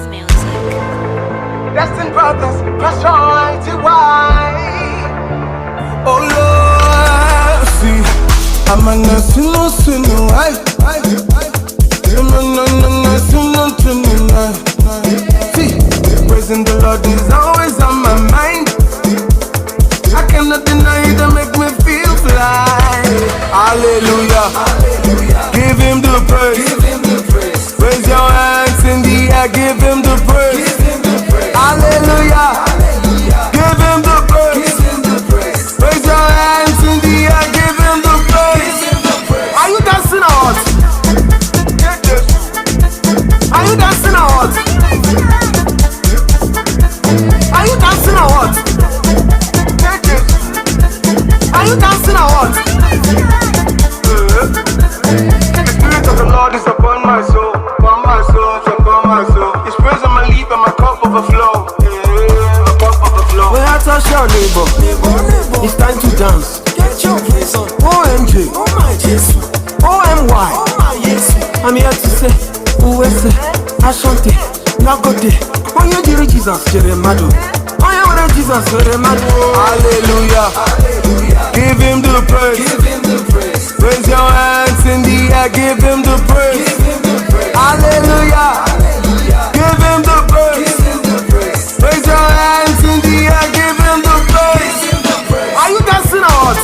the music. Destined brothers, priority why? Oh Lord, see, I'm a nursing, no sin, no I. I'm a nursing, no see, praising the Lord is always on my mind. I cannot deny it, that make me feel fly. Hallelujah, hallelujah. Give him the praise. Give him the praise. Raise your hands in the air, give him the praise. Give him the praise. Hallelujah, hallelujah. Give him the praise. Give him the praise. Raise your hands in the air, give him the praise. Give him the praise. Are you dancing or what? Are you dancing or what? Are you dancing or what? Are you dancing or what? The Spirit of the Lord is upon my soul, upon my soul, upon my soul. His praise on my lip and my cup overflow. My cup overflow. When I touch your neighbor, it's time to dance. Get your praise on. OMG, oh my Jesus, OMY, oh my Jesus. I'm here to say, USA, Ashanti, Nagode. Oh you dear Jesus, Jeremado. Oh you dear Jesus, Jeremado. Hallelujah, hallelujah. Give him the praise. Give him the praise. Raise your hands in the air, give him the praise. Give him the praise. Hallelujah, hallelujah. Give him the praise. Give him the praise. Raise your hands in the air, give him the praise. Give him the praise. Are you dancing or what?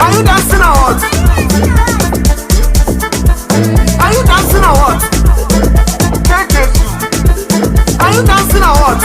Are you dancing or what? Are you dancing or what? Are you dancing or what?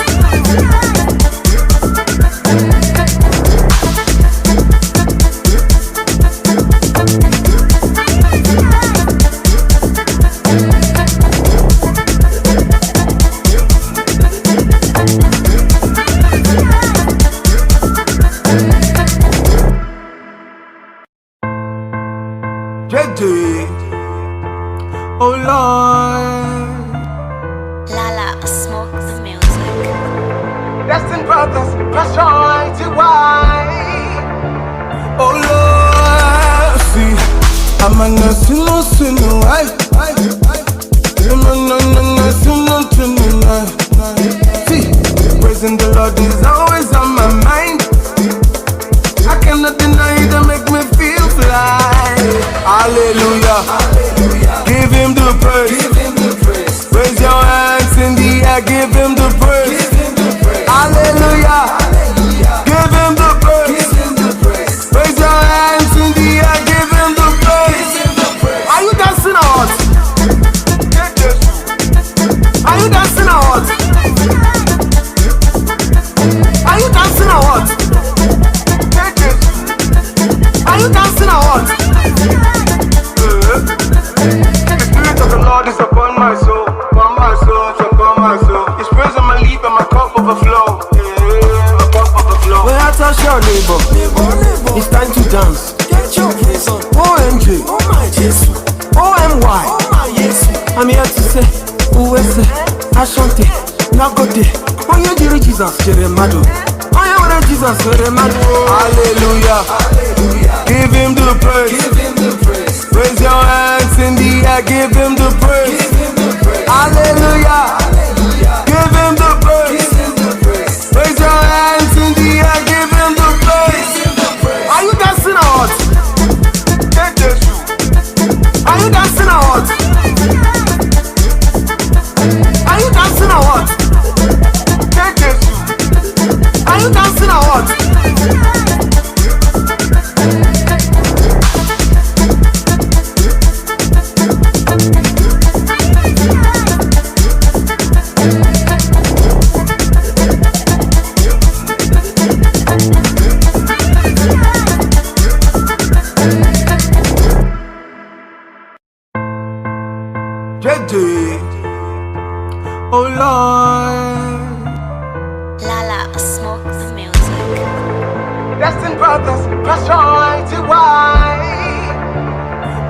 Oh Lord, Lala, smoke the music. Destined brothers, priority why? oh Lord, see, I'm a nursing, no sin, no I. I'm a nursing, no see, praising the Lord is always on my mind. I cannot deny it, that make me feel fly. Hallelujah, hallelujah. Give him the praise. Give him the praise. Raise your hands in the air, give him the praise. Give him the praise. Hallelujah, hallelujah. Give him the praise. Give him the praise. Raise your hands in the air, give him the praise. Give him the praise. Are you dancing or what? Are you dancing or what? Are you dancing or what? Are you dancing or what? The Spirit of the Lord is upon my soul, upon my soul, upon my soul. His praise on my lip and my cup overflow. My cup overflow. When I touch your neighbor, it's time to dance. Get your praise on. OMG, oh my Jesus, OMY, oh my Jesus. I'm here to say, USA, Ashanti, Nagode. Oh you dear Jesus, Jeremado. Oh you dear Jesus, Jeremado. Hallelujah, hallelujah. Give him the praise. Give him the praise. Raise your hands in the air, give him the praise. Give him the praise. Hallelujah, hallelujah. Give him the praise. Give him the praise. Raise your hands in the air, give him the praise. Give him the praise. Are you dancing or what? Are you dancing or what? Are you dancing or what? Are you dancing or what? Oh Lord, Lala, smoke the music. Destined brothers, priority why?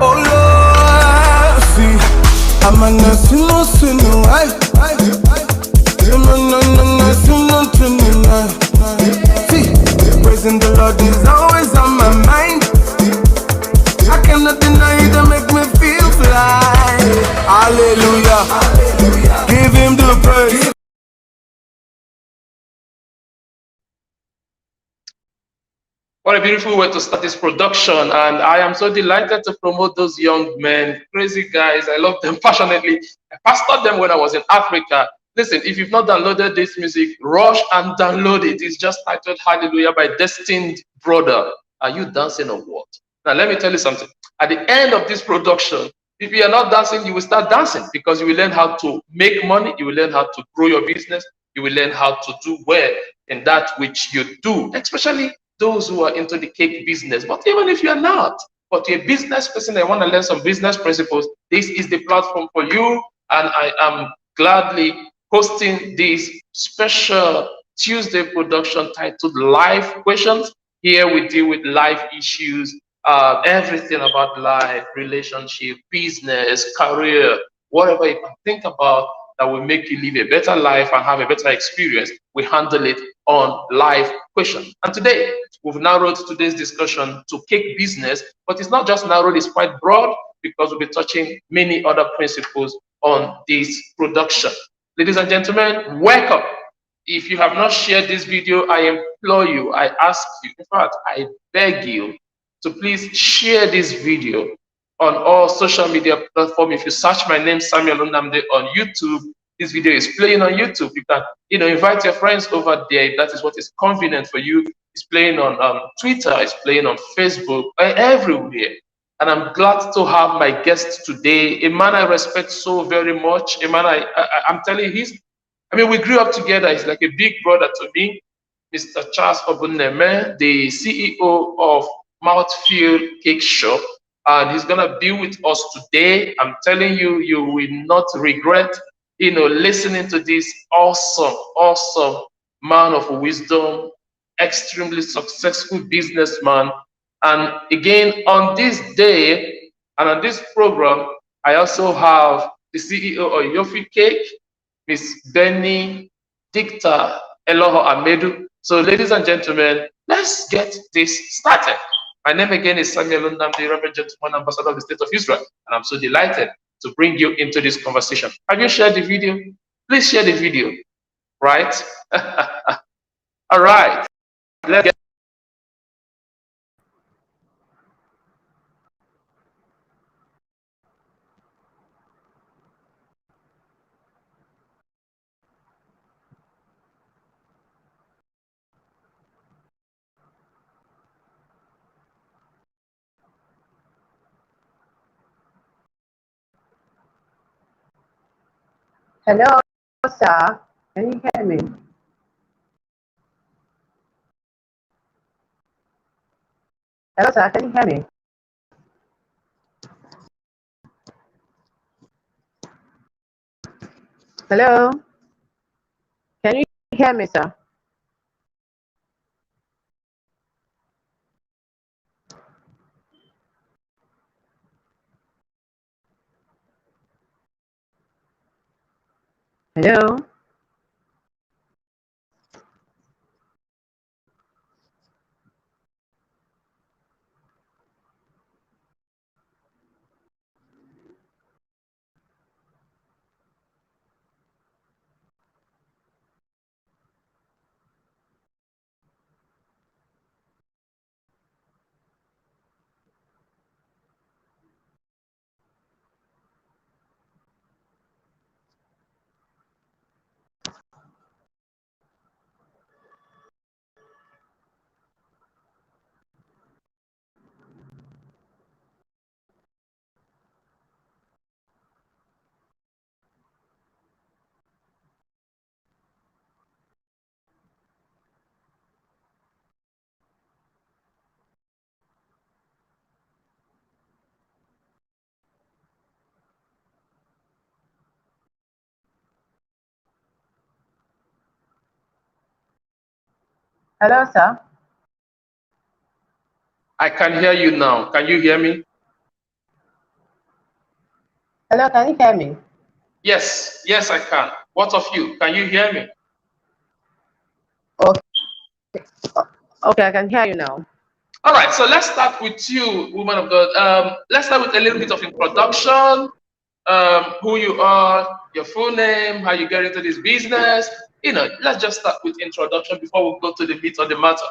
oh Lord, see, I'm a nursing, no sin, no I. I'm a nursing, no see, praising the Lord is always on my mind. I cannot deny it, that make me feel fly. Hallelujah. Give him the praise. What a beautiful way to start this production. And I am so delighted to promote those young men, crazy guys. I love them passionately. I pastored them when I was in Africa. Listen, if you've not downloaded this music, rush and download it. It's just titled Hallelujah by Destined Brother. Are you dancing or what? Now, let me tell you something. At the end of this production, if you are not dancing, you will start dancing because you will learn how to make money. You will learn how to grow your business. You will learn how to do well in that which you do, especially those who are into the cake business. But even if you're not, but you're a business person and want to learn some business principles, this is the platform for you. And I am gladly hosting this special Tuesday production titled Life Questions. Here we deal with life issues, everything about life, relationship, business, career, whatever you can think about that will make you live a better life and have a better experience. We handle it on live questions. And today, we've narrowed today's discussion to cake business, but it's not just narrowed, it's quite broad because we'll be touching many other principles on this production. Ladies and gentlemen, welcome. If you have not shared this video, I implore you, I ask you, in fact, I beg you to please share this video on all social media platforms. If you search my name, Samuel Nnamdi, on YouTube, this video is playing on YouTube. You can, invite your friends over there if that is what is convenient for you. It's playing on Twitter, it's playing on Facebook, everywhere. And I'm glad to have my guest today, a man I respect so very much, a man I'm telling you, we grew up together. He's like a big brother to me, Mr. Charles Obumneme, the CEO of Mouthfeel Cake Shop. And he's going to be with us today. I'm telling you, you will not regret, listening to this awesome man of wisdom, extremely successful businessman. And again, on this day and on this program, I also have the CEO of Yofi Cake, Miss Benny Dicta Eloho Amedu. So, ladies and gentlemen, let's get this started. My name again is Samuel Nnamdi, Reverend Gentleman Ambassador of the State of Israel, and I'm so delighted to bring you into this conversation. Have you shared the video? Please share the video, right? All right, let's get. Hello, sir. Can you hear me? Hello, sir. Can you hear me? Hello? Can you hear me, sir? Hello? Hello, sir. I can hear you now. Can you hear me? Hello, can you hear me? Yes, I can. What of you? Can you hear me? Okay. Okay, I can hear you now. All right, so let's start with you, woman of God. Let's start with a little bit of introduction. who you are, your full name, how you get into this business. You know, let's just start with introduction before we go to the meat of the matter.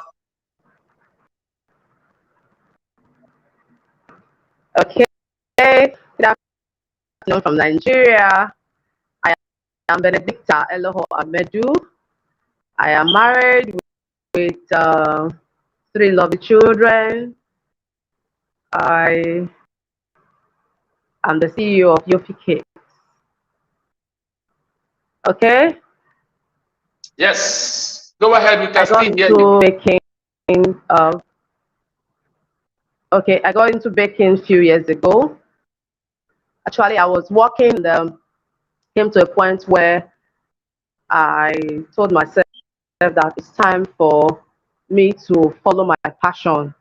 Okay. Good afternoon from Nigeria. I am Benedicta Eloho Amedu. I am married with 3 lovely children. I am the CEO of Yofi Cakes. Okay. Yes, go ahead. We I can got still hear you. into baking. Okay, I got into baking a few years ago. Actually, I was working and came to a point where I told myself that it's time for me to follow my passion.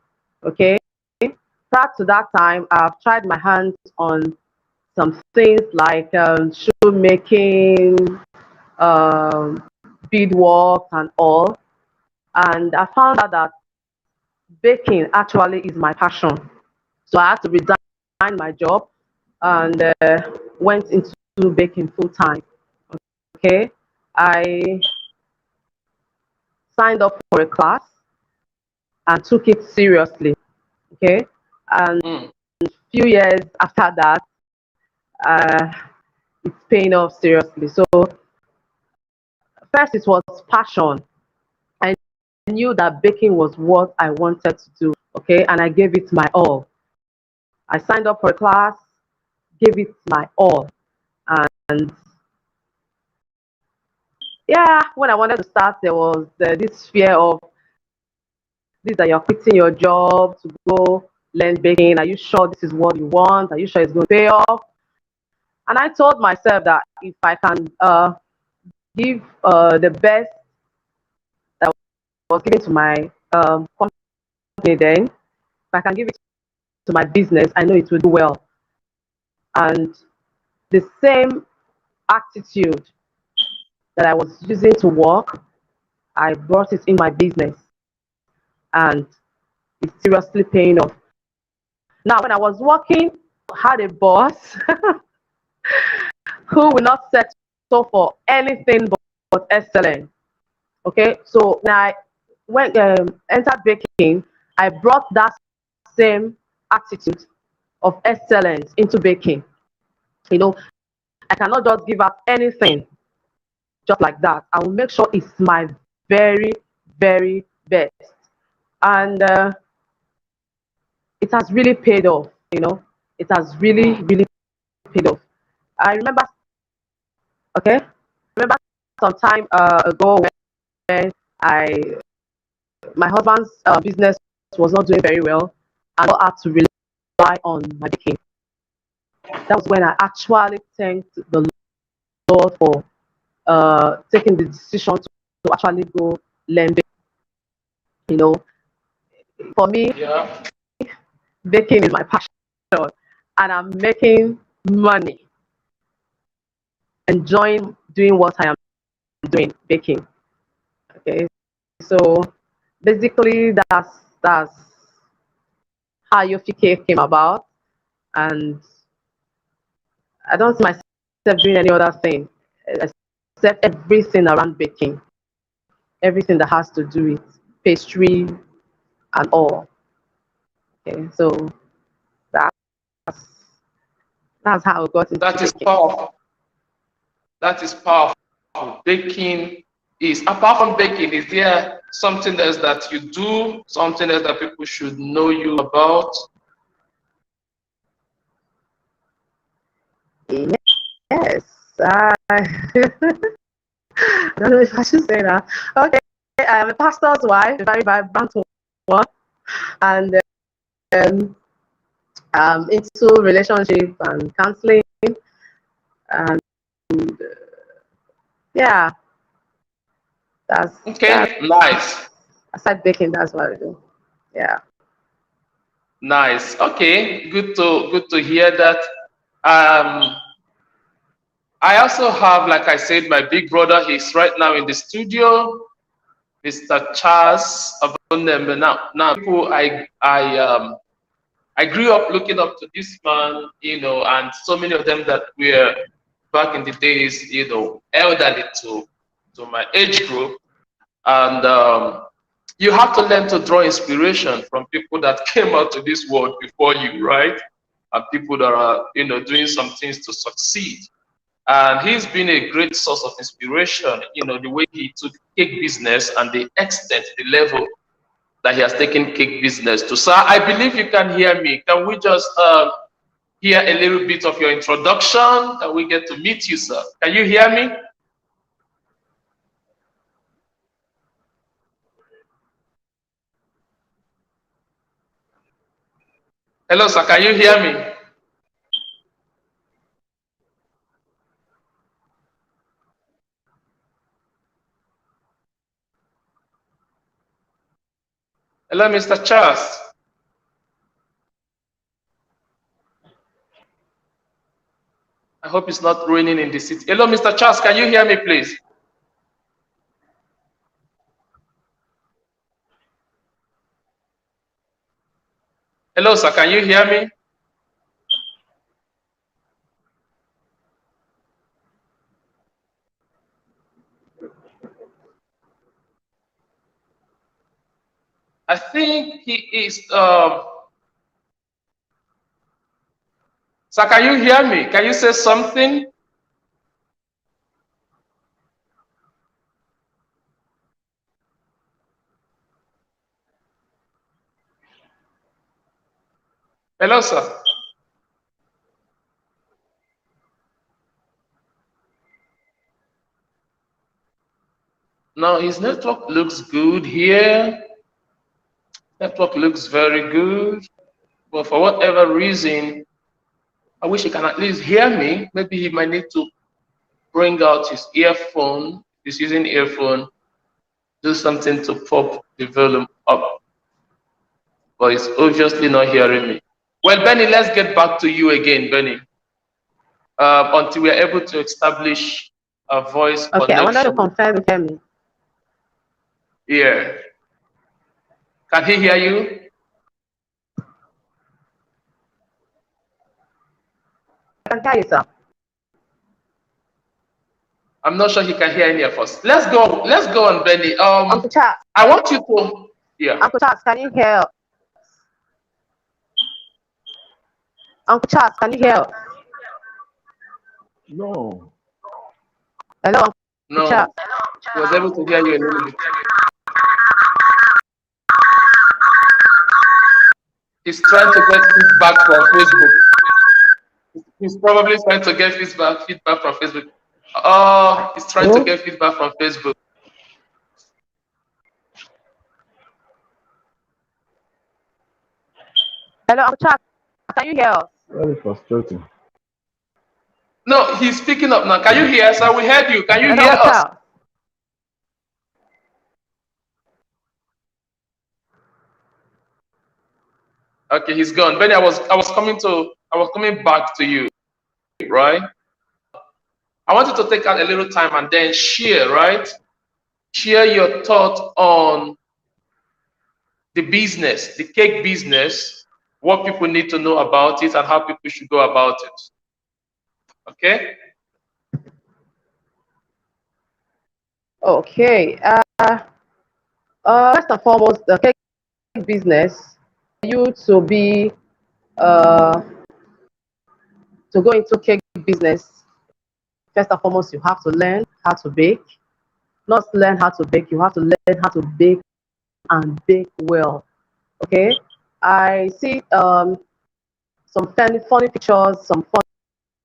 Okay. Prior to that time, I've tried my hands on some things like shoemaking, um, beadwork, and all. And I found out that baking actually is my passion. So I had to resign my job and went into baking full time. Okay. I signed up for a class and took it seriously. Okay. And few years after that, uh, it's paying off seriously. So first it was passion. I knew that baking was what I wanted to do. Okay. And I gave it my all. I signed up for a class, gave it my all. And yeah, when I wanted to start, there was this fear of this, that you're quitting your job to go learn baking. Are you sure this is what you want? Are you sure it's going to pay off? And I told myself that if I can give the best that was given to my company then, if I can give it to my business, I know it will do well. And the same attitude that I was using to work, I brought it in my business. And it's seriously paying off. Now, when I was working, I had a boss who will not settle for anything but excellence. Okay, so when I entered baking, I brought that same attitude of excellence into baking. You know, I cannot just give out anything just like that. I will make sure it's my very, very best. And it has really paid off, you know. It has really, really paid off. I remember, okay, some time ago when my husband's business was not doing very well, and I had to rely on my baking. That was when I actually thanked the Lord for taking the decision to actually go learn baking. You know, for me, Yeah. baking is my passion, and I'm making money, enjoying doing what I am doing, baking. Okay, so basically that's how Yofi came about, and I don't see myself doing any other thing except everything around baking, everything that has to do with pastry and all. Okay, so that's that's how I got into That is baking. powerful. That is powerful. Baking is, apart from baking, is there something else that you do, something else that people should know you about? Yes, I don't know if I should say that. Okay, I am a pastor's wife, a very vibrant one, and into relationship and counseling, and yeah, that's Okay, nice. aside baking, that's what I do. Yeah. Nice. Okay, good to hear that. I also have, like I said, my big brother. He's right now in the studio, Mr. Charles Obumneme. Now, people, I grew up looking up to this man, and so many of them that were back in the days, elderly to my age group. And you have to learn to draw inspiration from people that came out to this world before you, right? And people that are, doing some things to succeed. And he's been a great source of inspiration, the way he took cake business and the extent, the level that he has taken cake business to. Sir, I believe you can hear me. Can we just hear a little bit of your introduction? Can we get to meet you, sir? Can you hear me? Hello, sir. Can you hear me? Hello, Mr. Charles. I hope it's not raining in the city. Hello, Mr. Charles. Can you hear me, please? Hello, sir. Can you hear me? I think he is. Sir, can you hear me? Can you say something? Hello, sir. Now his network looks good here. Network looks very good. But for whatever reason, I wish he can at least hear me. Maybe he might need to bring out his earphone. He's using earphone. Do something to pop the volume up. But he's obviously not hearing me. Well, Benny, let's get back to you again, Benny. Until we are able to establish a voice Okay, connection. I wanted to confirm you hear me. Yeah. Can he hear you? I can hear you, sir. I'm not sure he can hear any of us. Let's go. Let's go on, Benny. Uncle Charles. I want you to. Yeah. Uncle Charles, can you hear? Uncle Charles, can you hear? No. Hello, Uncle No. Charles. He was able to hear you a little bit. He's trying to get feedback from Facebook. He's probably trying to get feedback from Facebook. Oh, he's trying to get feedback from Facebook. Hello, Uncle Charles, can you hear us? Very frustrating. No, he's speaking up now. Can you hear us? We heard you. Can you Hello, hear Uncle us? Charles. Okay, he's gone. Benny, I was coming back to you, right? I want you to take out a little time and then share, right? Share your thought on the business, the cake business, what people need to know about it and how people should go about it. Okay? Okay. First and foremost, the cake business, you to be to go into cake business, first and foremost, you have to learn how to bake. Not learn how to bake, you have to learn how to bake and bake well. Okay. I see some funny pictures, some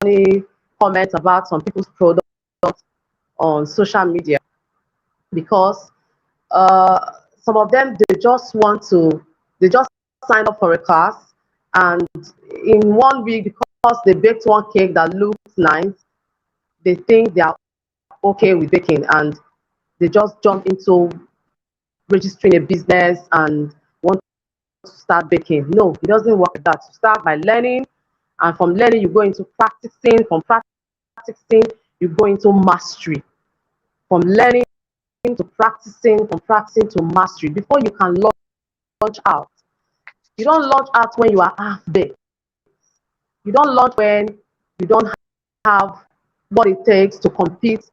funny comments about some people's products on social media because some of them they just sign up for a class and in 1 week because they baked one cake that looks nice, they think they are okay with baking and they just jump into registering a business and want to start baking. No, it doesn't work like that. You start by learning, and from learning you go into practicing. From practicing you go into mastery. From learning to practicing, from practicing to mastery before you can launch out. You don't launch out when you are half there. You don't launch when you don't have what it takes to compete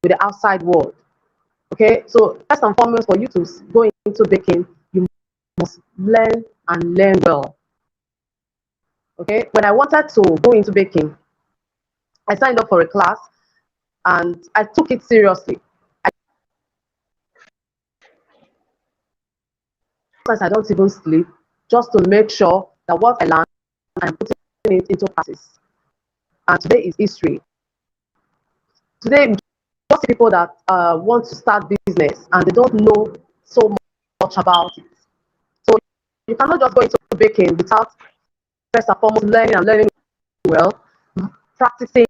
with the outside world. Okay, so first and foremost, for you to go into baking, you must learn and learn well. Okay, when I wanted to go into baking, I signed up for a class and I took it seriously. Sometimes I don't even sleep just to make sure that what I learn, I'm putting it into practice. And today is history. Today, we just see people that want to start business and they don't know so much about it. So you cannot just go into baking without first and foremost learning and learning well, practicing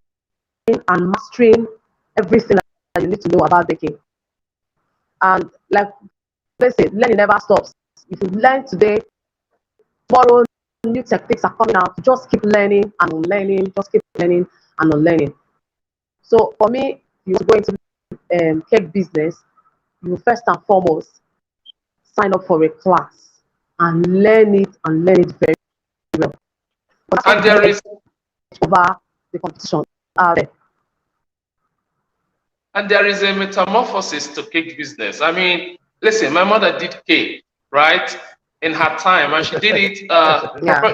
and mastering everything that you need to know about baking. And like let's say, learning never stops. If you learn today, tomorrow new techniques are coming out. Just keep learning and unlearning. Just keep learning and unlearning. So for me, you go into cake business, you first and foremost sign up for a class and learn it very well. But And there is over the competition out there. and there is a metamorphosis to cake business. I mean, listen, my mother did cake, right, in her time, and she did it. Yeah.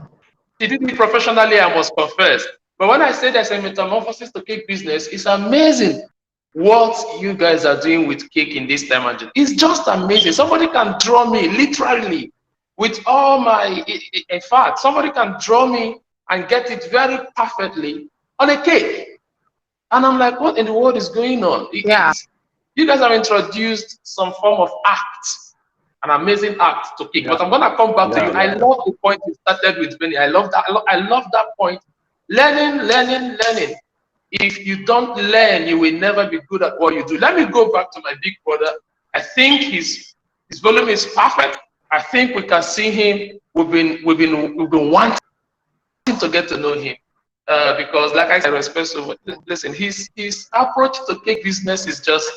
She did it professionally, I must confess. But when I say there's a metamorphosis to cake business, it's amazing what you guys are doing with cake in this time. And it's just amazing. Somebody can draw me literally with all my, in fact, somebody can draw me and get it very perfectly on a cake. And I'm like, what in the world is going on? Yeah. You guys have introduced some form of act, an amazing act to cake. But I'm gonna come back to you. I love the point you started with, Benny. I love that. I love that point. Learning, learning, learning. If you don't learn, you will never be good at what you do. Let me go back to my big brother. I think his volume is perfect. I think we can see him. We've been wanting to get to know him. Because like I said, respect so much. Listen, his approach to cake business is just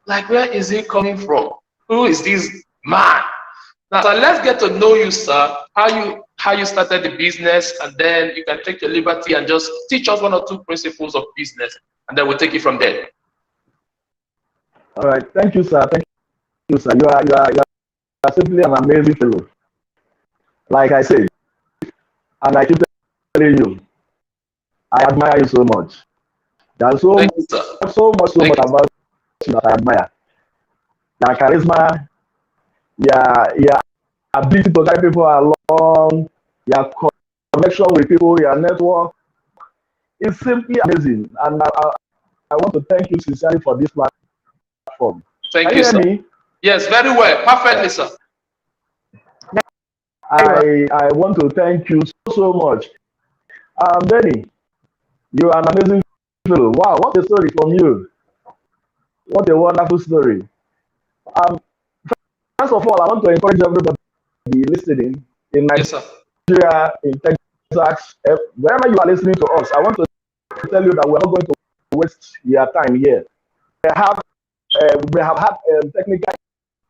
like, where is he coming from? Who is this man? Now, so let's get to know you, sir. How you started the business, and then you can take your liberty and just teach us one or two principles of business, and then we'll take it from there. All right, thank you, sir. Thank you, sir. You are simply an amazing fellow. Like I say, and I keep telling you, I admire you so much. There's so much about you that I admire. Your charisma, your ability to guide people along, your connection with people, your network. It's simply amazing. And I want to thank you sincerely for this platform. Thank you, sir. Me? Yes, very well. Perfectly, sir. I want to thank you so much. Benny, you are an amazing fellow. Wow, what a story from you. What a wonderful story. First of all, I want to encourage everybody listening in Nigeria, in Texas, wherever you are listening to us. I want to tell you that we're not going to waste your time here. We have had technical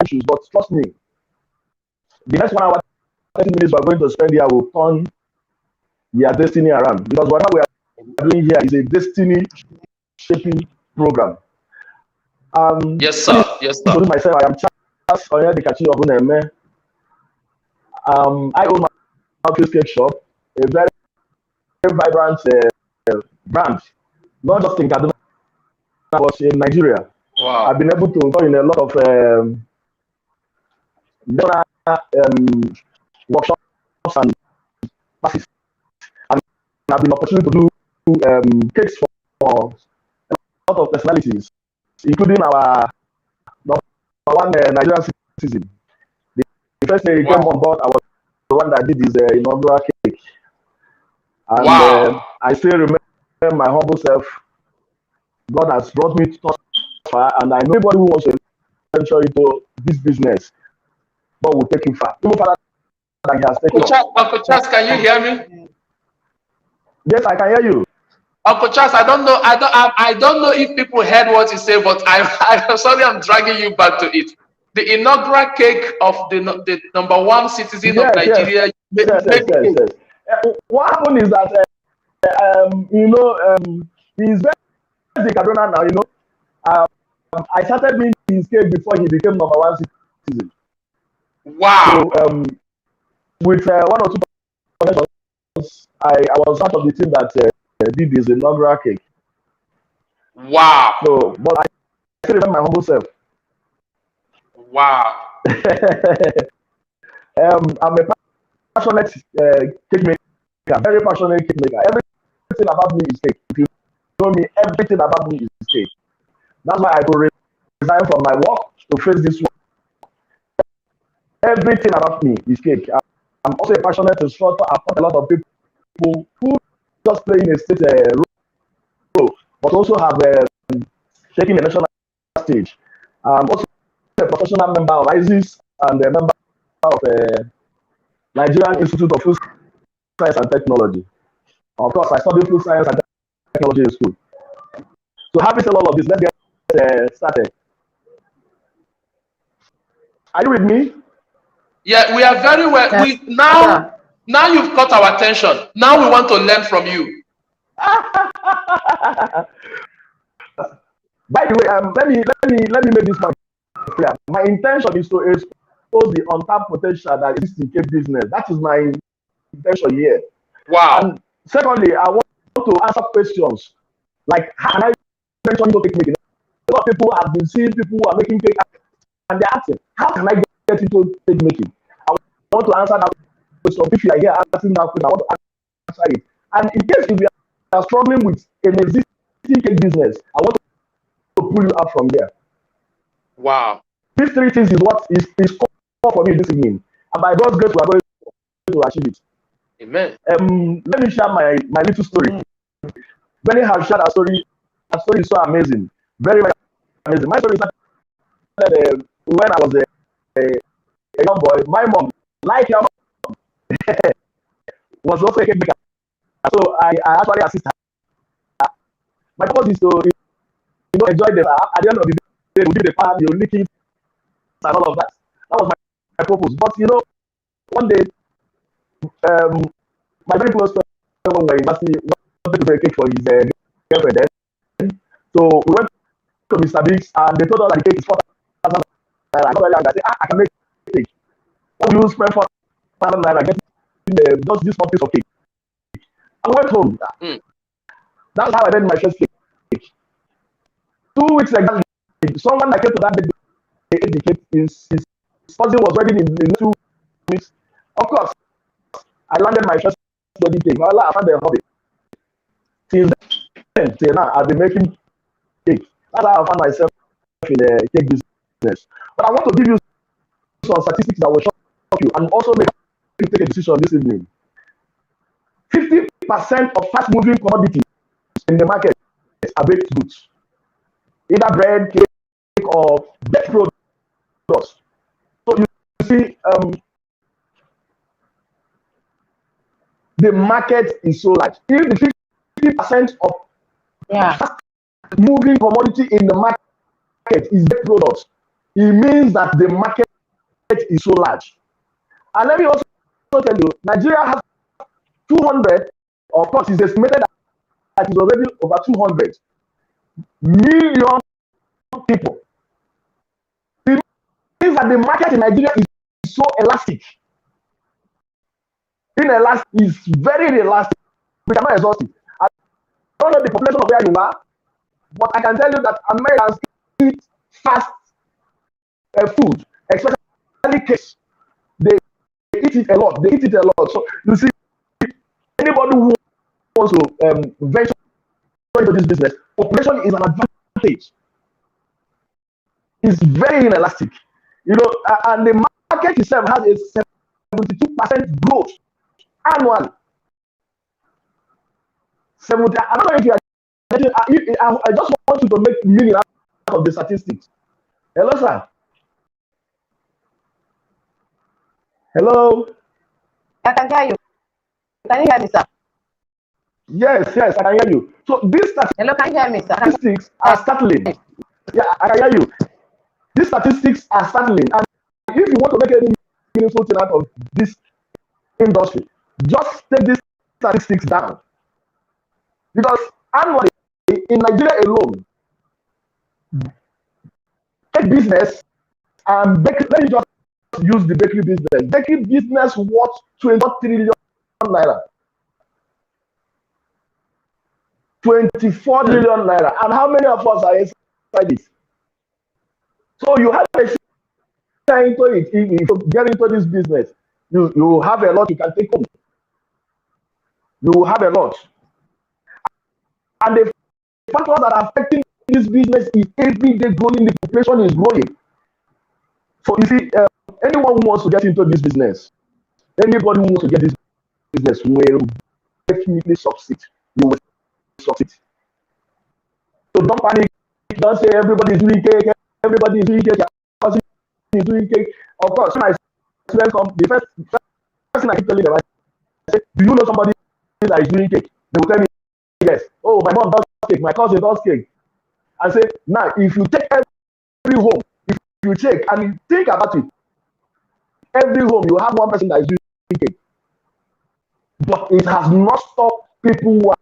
issues, but trust me, the next 1 hour, 30 minutes we're going to spend here will turn your destiny around, because whatever we are doing here is a destiny shaping program. Yes, sir. Yes, sir. Myself, I am Charles Obumneme. I own my cake shop, a very vibrant brand, not just in Kaduna, but in Nigeria. Wow. I've been able to go in a lot of workshops and classes, and I've been opportunity to do cakes for a lot of personalities, including our one Nigerian citizen. The first day he came on board, I was the one that did his inaugural cake. And I still remember my humble self. God has brought me to far, and I know anybody who wants to venture into this business, God will take him far. Even farther than he has taken us. Uncle Charles, can you hear me? Yes, I can hear you. Uncle Charles, I don't know if people heard what you say, but I'm sorry, I'm dragging you back to it. the inaugural cake of the number one citizen of Yes, Nigeria. yes. What happened is that he's very Kaduna now. I started doing his cake before he became number one citizen. Wow. So with one or two connections, I was part of the team that did his inaugural cake. Wow. So, but I still remember my humble self. Wow. I'm a passionate cake maker, very passionate cake maker. Everything about me is cake. If you know me, everything about me is cake. That's why I could resign from my work to face this work. Everything about me is cake. I'm also a passionate instructor. I've taught a lot of people who just play in a state role, but also have taken the national stage. I'm also a professional member of ISIS and a member of Nigerian Institute of Food Science and Technology. Of course, I studied food science and technology in school. So having said all of this, let's get started. Are you with me? Yeah, we are very well. Yeah. We now you've caught our attention. Now we want to learn from you. By the way, let me make this point clear. My intention is to expose the untapped potential that exists in cake business. That is my intention here. Wow. And secondly, I want to answer questions like, how can I venture into cake making? A lot of people have been seeing people who are making cake and they're asking, how can I get into cake making? I want to answer that question. If you are here asking that question, I want to answer it. And in case if you are struggling with an existing cake business, I want to pull you up from there. Wow. These three things is what is core for me this evening. And by God's grace, we are going to achieve it. Amen. Let me share my little story. Many have shared a story. A story is so amazing. Very, very amazing. My story started when I was a young boy. My mom, like your mom, was also a cake maker. So I actually assist her. My purpose is to enjoy them. At the end of the day, we do the pan, you lick it, and all of that. That was my purpose. But one day, my very close friend from my university wanted to make a cake for his girlfriend. So we went to Mr. Biggs and they told us that the cake is 4,000 naira. I said, I can make a cake. What do you spend 4,000 naira getting just this one piece of cake? I went home. That's how I made my first cake. 2 weeks exactly, someone that came to that birthday ate the cake. His cousin was wedding in 2 weeks. Of course, I landed my first wedding cake. I found a hobby. Since then, till now, I've been making cake. That's how I found myself in the cake business. But I want to give you some statistics that will shock you and also make you take a decision this evening. 50% of fast-moving commodities in the market are baked goods, either bread, cake, or baked products. So you see, the market is so large. If the 50% of fast-moving commodity in the market is baked products, it means that the market is so large. And let me also tell you, Nigeria has 200, of course, it's estimated that it's already over 200 million people. It means that the market in Nigeria is so elastic. Inelastic is very elastic. We cannot exhaust it. I don't know the population of where you are, but I can tell you that Americans eat fast food, especially cakes. They eat it a lot. They eat it a lot. So you see, anybody who wants to venture into this business, population is an advantage. It's very inelastic, and the market itself has a 72% growth annually. 70. I don't know if you are getting. I just want you to make meaning out of the statistics. Hello, sir. Hello. I can hear you. Can you hear me, sir? Yes, I can hear you. So these Hello, can you hear me, sir? statistics are startling. Yeah, I can hear you. These statistics are startling. And if you want to make any meaningful thing out of this industry, just take these statistics down. Because annually in Nigeria alone, take business and let me just use the bakery business. Bakery business worth 24 trillion naira. 24 trillion naira. And how many of us are inside this? So you have a share into it. If you get into this business, you have a lot you can take home. You have a lot. And the factors that are affecting this business is every day growing, the population is growing. So you see, anyone who wants to get into this business, anybody who wants to get this business will definitely succeed. You will succeed. So don't panic. Don't say everybody is doing cake, everybody is doing cake, your cousin is doing cake. Of course, when I come, the first thing I keep telling them, I say, do you know somebody that is doing cake? They will tell me, yes. Oh, my mom does cake, my cousin does cake. I say, now, if you take every home, if you check and think about it, every home you have one person that is doing cake. But it has not stopped people who are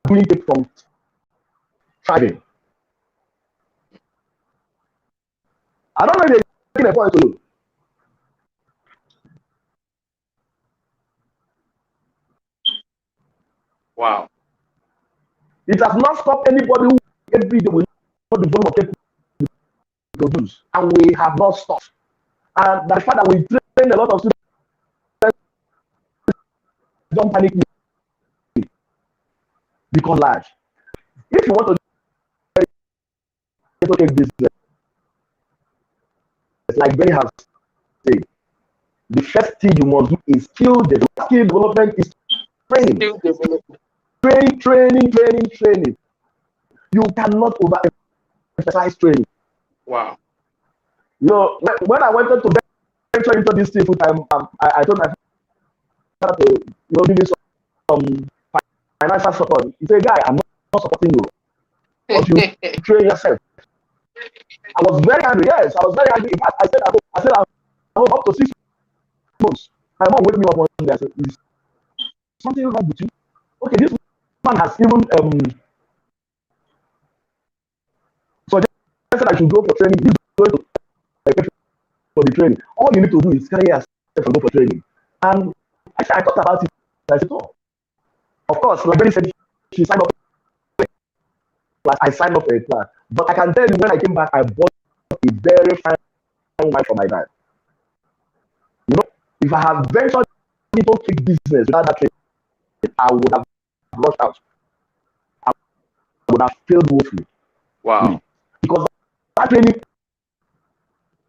doing cake from thriving. I don't know if they're making a point to you. Wow. It has not stopped anybody who every day will know the volume of cake we produce, and we have not stopped. And the fact that we train a lot of students, don't panic, become large. If you want to get into cake business, like Benny has said, the first thing you must do is skill development. Skill development is training. Skill development. Training. You cannot overemphasize training. Wow. You know, when I wanted to venture into this thing full time, I told my father to give me some financial support. He said, "Guy, I'm not supporting you. But you train yourself." I was very angry. Yes, I was very angry. In fact, I said I'm up to 6 months. My mom woke me up one day. I said, "Is something wrong with you? Okay, this man has even suggested I should go for training. He's going to pay for the training. All you need to do is carry yourself and go for training." And I thought about it. I said, "Oh, of course." Like Benny said, she signed up. I signed up for a class, but I can tell you when I came back, I bought a very fine wine for my dad. You know, if I had ventured into cake business without that training, I would have rushed out. I would have failed woefully. Wow. Because that training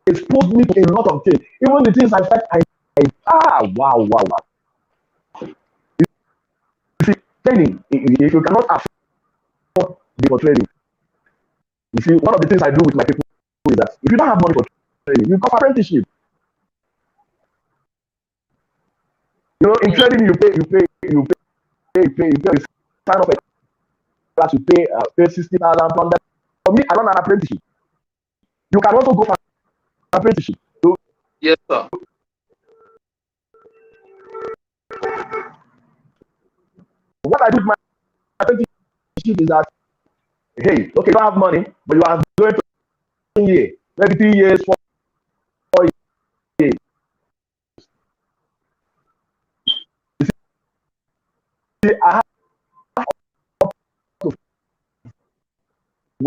exposed me to a lot of things. Even the things I felt, wow. You see, training, if you cannot afford for training, you see, one of the things I do with my people is that if you don't have money for training, you come apprenticeship. You know, in training, you sign up a class, you pay 60,000 pounds. For me, I run an apprenticeship. You can also go for apprenticeship. So, yes, sir. what I do with my apprenticeship is that, hey, okay, you don't have money, but you are going to maybe 3 years, 4 years. See, I have with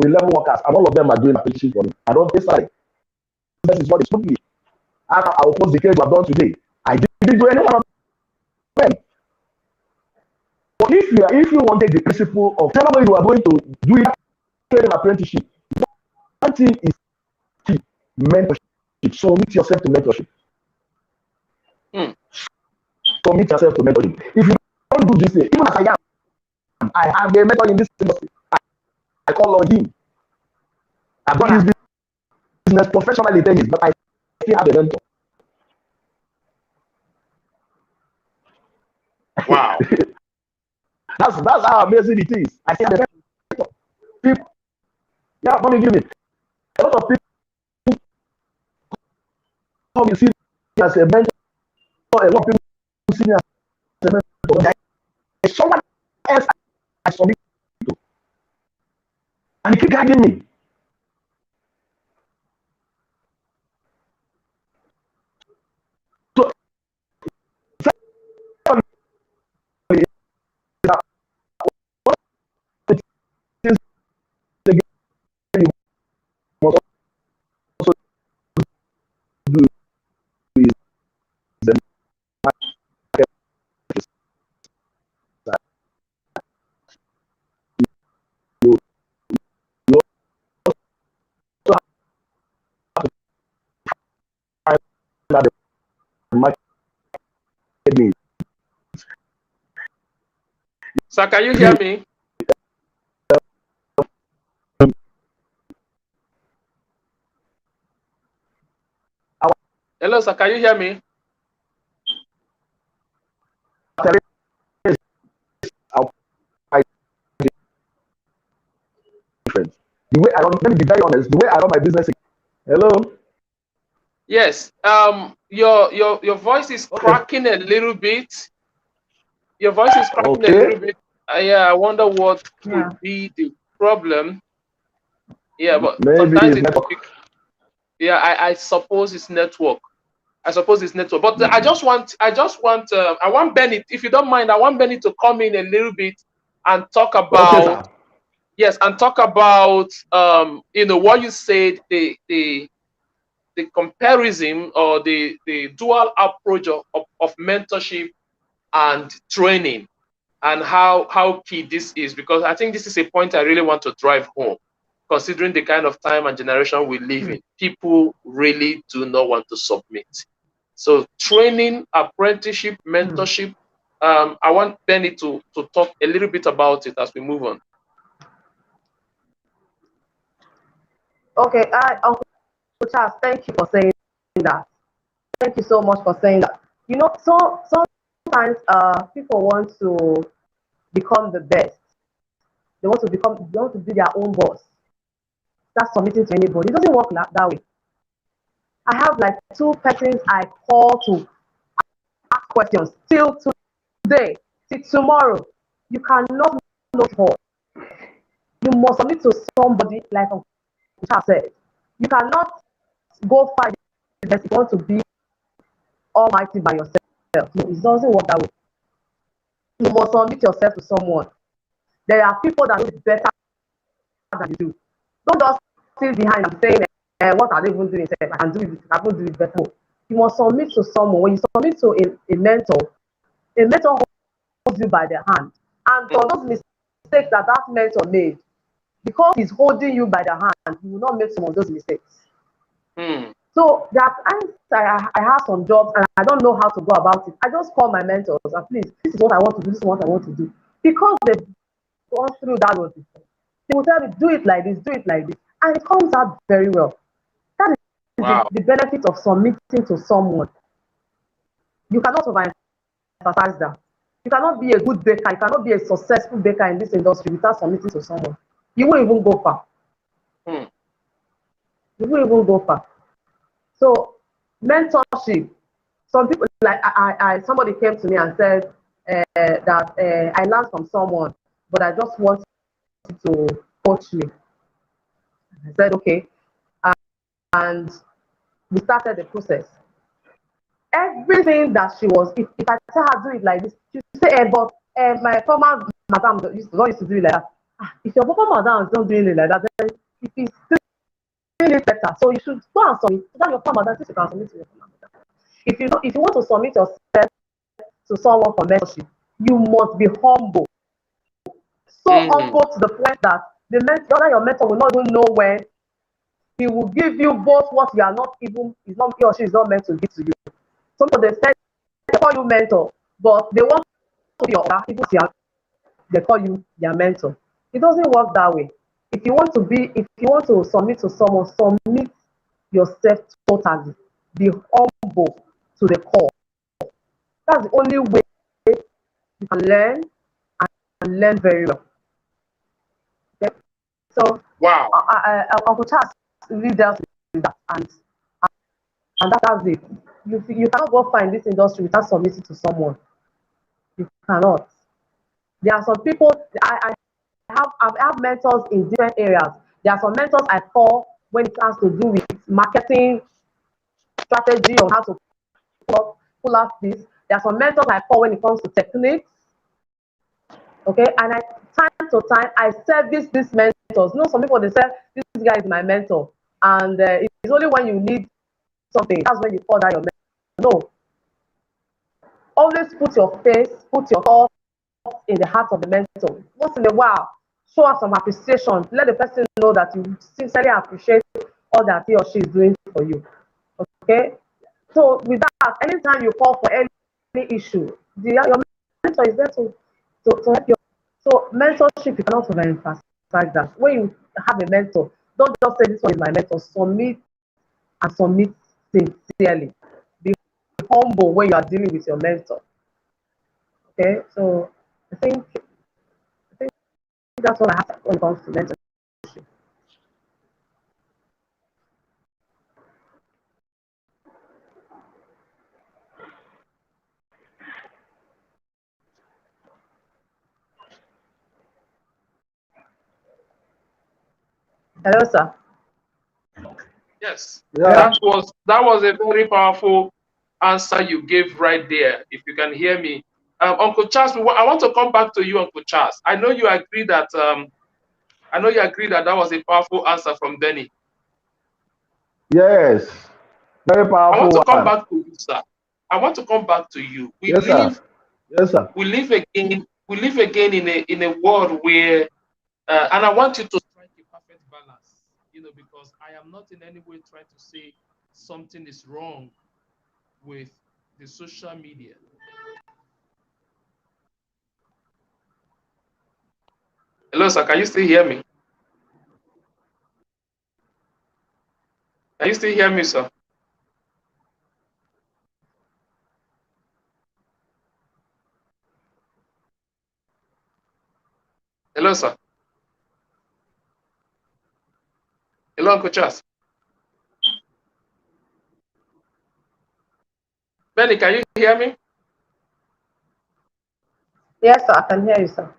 11 workers, and all of them are doing apprenticeship for me. I don't pay salary. This is what it's me. I will post the case we have done today. I didn't do any one of them. But if you want to take the principle of whatever you are going to do in training apprenticeship, one thing is key: mentorship. Submit yourself to mentorship. Submit yourself to mentorship. If you don't do this thing, even as I have a mentor in this industry. I call on him. I've done his business professionally 10 years, but I still have a mentor. Wow. That's how amazing it is. I still have a mentor. People, yeah, let me give it. A lot of people you see me as a mentor, a lot of people see me as a mentor. There is someone else I submit to, and he keep guiding me. So, Sir, can you hear me? Hello, sir, can you hear me? The way I run, let me be very honest, the way I run my business. Hello? Yes. Your voice is cracking a little bit. Your voice is cracking a little bit. Yeah, I wonder what could be the problem. Yeah, but Maybe sometimes it's network. I suppose it's network. I suppose it's network. But I want Bennett, if you don't mind, I want Bennett to come in a little bit and talk about and talk about what you said, the comparison or the dual approach of mentorship and training, and how key this is, because I think this is a point I really want to drive home, considering the kind of time and generation we live in. People really do not want to submit. So training, apprenticeship, mentorship, I want Benny to talk a little bit about it as we move on. Okay, Uncle Charles, thank you for saying that. Thank you so much for saying that. You know, so sometimes people want to become the best. They want to be their own boss. Start submitting to anybody. It doesn't work that way. I have like 2 persons I call to ask questions till today, till tomorrow. You cannot know it all. You must submit to somebody, like Uncle Charles said. You cannot go find the best if you want to be almighty by yourself. No, it doesn't work that way. You must submit yourself to someone. There are people that know it better than you do. Don't just sit behind and saying, what are they even doing? I can do it. I can do it better. You must submit to someone. When you submit to a mentor holds you by the hand. And for those mistakes that mentor made, because he's holding you by the hand, you will not make some of those mistakes. So there are times I have some jobs and I don't know how to go about it. I just call my mentors and please, this is what I want to do, this is what I want to do. Because they've gone through that road before. They will tell me, do it like this, and it comes out very well. That is the benefit of submitting to someone. You cannot overemphasize that. You cannot be a good baker, you cannot be a successful baker in this industry without submitting to someone. You won't even go far. You won't even go far. So mentorship, some people, like somebody came to me and said that I learned from someone, but I just want to coach me. I said, okay. And we started the process. Everything that she was, if I tell her do it like this, she say, but my former madam don't used to do it like that. If your former madam is not doing it like that, then if it's doing it better, so you should go and submit. That your former madam, you can submit to your former madam. If you want to submit yourself to someone for mentorship, you must be humble. So humble to the point that your mentor will not even know when he will give you both what you are not even, he or she is not meant to give to you. Some of them say they call you mentor, but they want to be your even they call you their mentor. It doesn't work that way. If you want to submit to someone, submit yourself totally. Be humble to the core. That's the only way you can learn and learn very well. Okay? So wow, Uncle Charles really dealt with that, and and that's it. You cannot go find this industry without submitting to someone. You cannot. There are some people I have mentors in different areas. There are some mentors I call when it has to do with marketing strategy on how to pull off this. There are some mentors I call when it comes to techniques. Okay, and time to time I service these mentors. You know, some people they say this guy is my mentor, and it's only when you need something that's when you call that your mentor. No, always put your face, put your thoughts in the heart of the mentor. Once in a while, show us some appreciation. Let the person know that you sincerely appreciate all that he or she is doing for you. Okay? So with that, anytime you call for any issue, your mentor is there to help you. So mentorship, you cannot overemphasize that. When you have a mentor, don't just say this one is my mentor. Submit sincerely. Be humble when you are dealing with your mentor. Okay, so I think that's what I have when it comes to mentorship. Hello, sir. Yes, Yeah. that was a very powerful answer you gave right there. If you can hear me, Uncle Charles, I want to come back to you, Uncle Charles. I know you agree that that was a powerful answer from Benny. Yes. Very I want powerful to come one. back to you, sir. I want to come back to you. Yes, sir. Yes, sir. We live again in a world where, and I want you to strike a perfect balance. You know, because I am not in any way trying to say something is wrong with the social media. Hello, sir. Can you still hear me? Can you still hear me, sir? Hello, sir. Hello, Uncle Charles. Benny, can you hear me? Yes, sir, I can hear you, sir.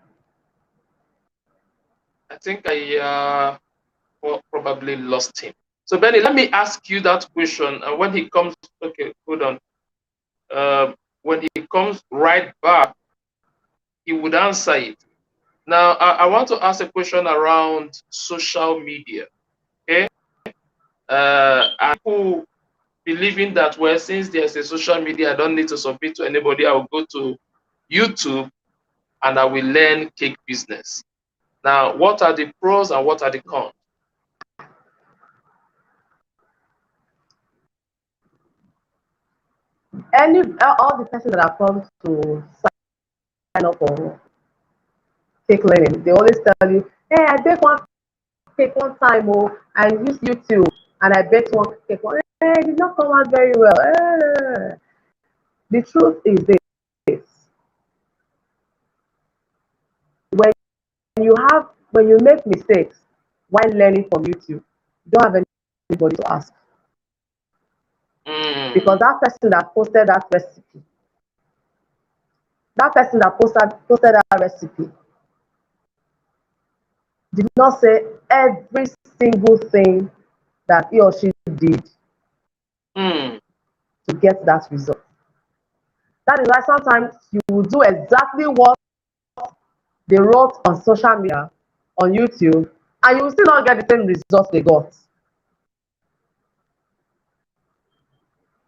I think I probably lost him. So, Benny, let me ask you that question. And when he comes, okay, hold on. When he comes right back, he would answer it. Now, I want to ask a question around social media. Okay, people believing that, well, since there's a social media, I don't need to submit to anybody. I will go to YouTube and I will learn cake business. Now, what are the pros and what are the cons? All the persons that have come to sign up for cake learning, they always tell you, hey, I bake one cake one time, oh, I use YouTube and I baked one cake. Hey, it did not come out very well. The truth is this: when when you make mistakes while learning from YouTube, you don't have anybody to ask because that person that posted that recipe did not say every single thing that he or she did to get that result. That is why sometimes you will do exactly what they wrote on social media, on YouTube, and you will still not get the same results they got.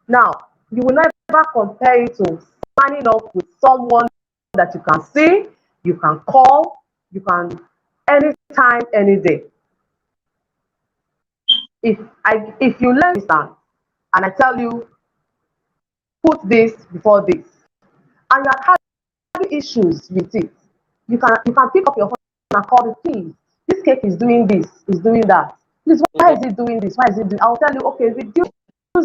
Now, you will never compare it to signing up with someone that you can see, you can call, you can anytime, any day. If you learn this and I tell you put this before this, and you are having issues with it, you can pick up your phone and call me, please. This cake is doing this, is doing that. Please, why is it doing this? Why is it doing? I'll tell you, okay, reduce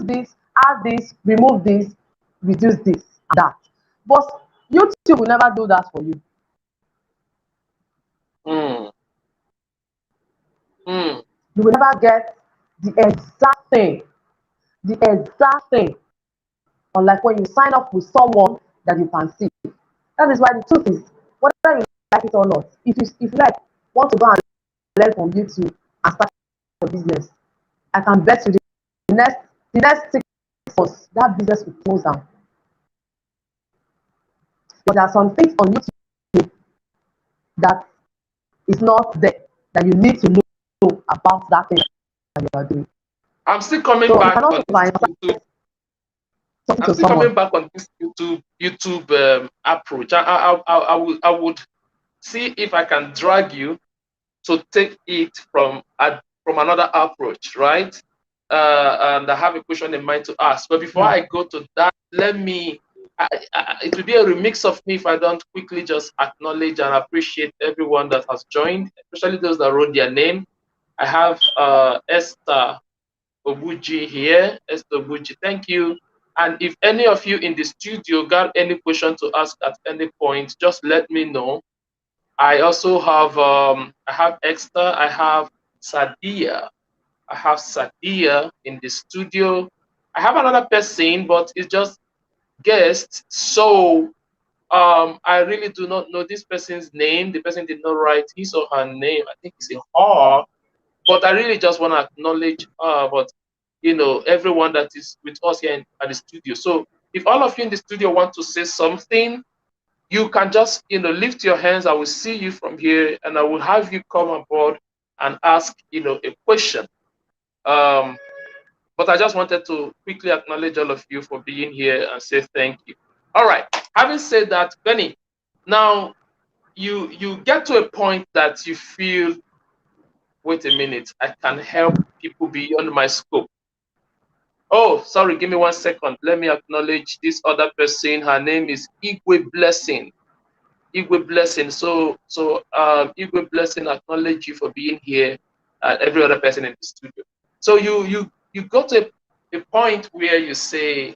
this, add this, remove this, reduce this, and that. But YouTube will never do that for you. Mm. Mm. You will never get the exact thing the exact thing. Unlike when you sign up with someone that you can see. That is why the truth is, whether you like it or not, if you like want to go and learn from YouTube and start your business, I can bet you the next 6 months that business will close down. But there are some things on YouTube that is not there that you need to know about that thing that you are doing. I'm still coming So you back cannot on this overemphasize YouTube. something I'm to still someone. coming back on this YouTube approach. I would see if I can drag you to take it from another approach, right? And I have a question in mind to ask. But before I go to that, let me. It will be a remix of me if I don't quickly just acknowledge and appreciate everyone that has joined, especially those that wrote their name. I have Esther Obuji here. Esther Obuji, thank you. And if any of you in the studio got any question to ask at any point, just let me know. I also have I have Esther, I have Sadia. I have Sadia in the studio. I have another person, but it's just guest. So I really do not know this person's name. The person did not write his or her name. I think it's a her. But I really just want to acknowledge but everyone that is with us here at the studio. So if all of you in the studio want to say something, you can just lift your hands. I will see you from here, and I will have you come on board and ask a question. Um, but I just wanted to quickly acknowledge all of you for being here and say thank you. All right. Having said that, Benny, now you get to a point that you feel, wait a minute, I can help people beyond my scope. Oh, sorry, give me 1 second. Let me acknowledge this other person. Her name is Igwe Blessing. Igwe Blessing. So Igwe Blessing, acknowledge you for being here, and every other person in the studio. So you got to a point where you say,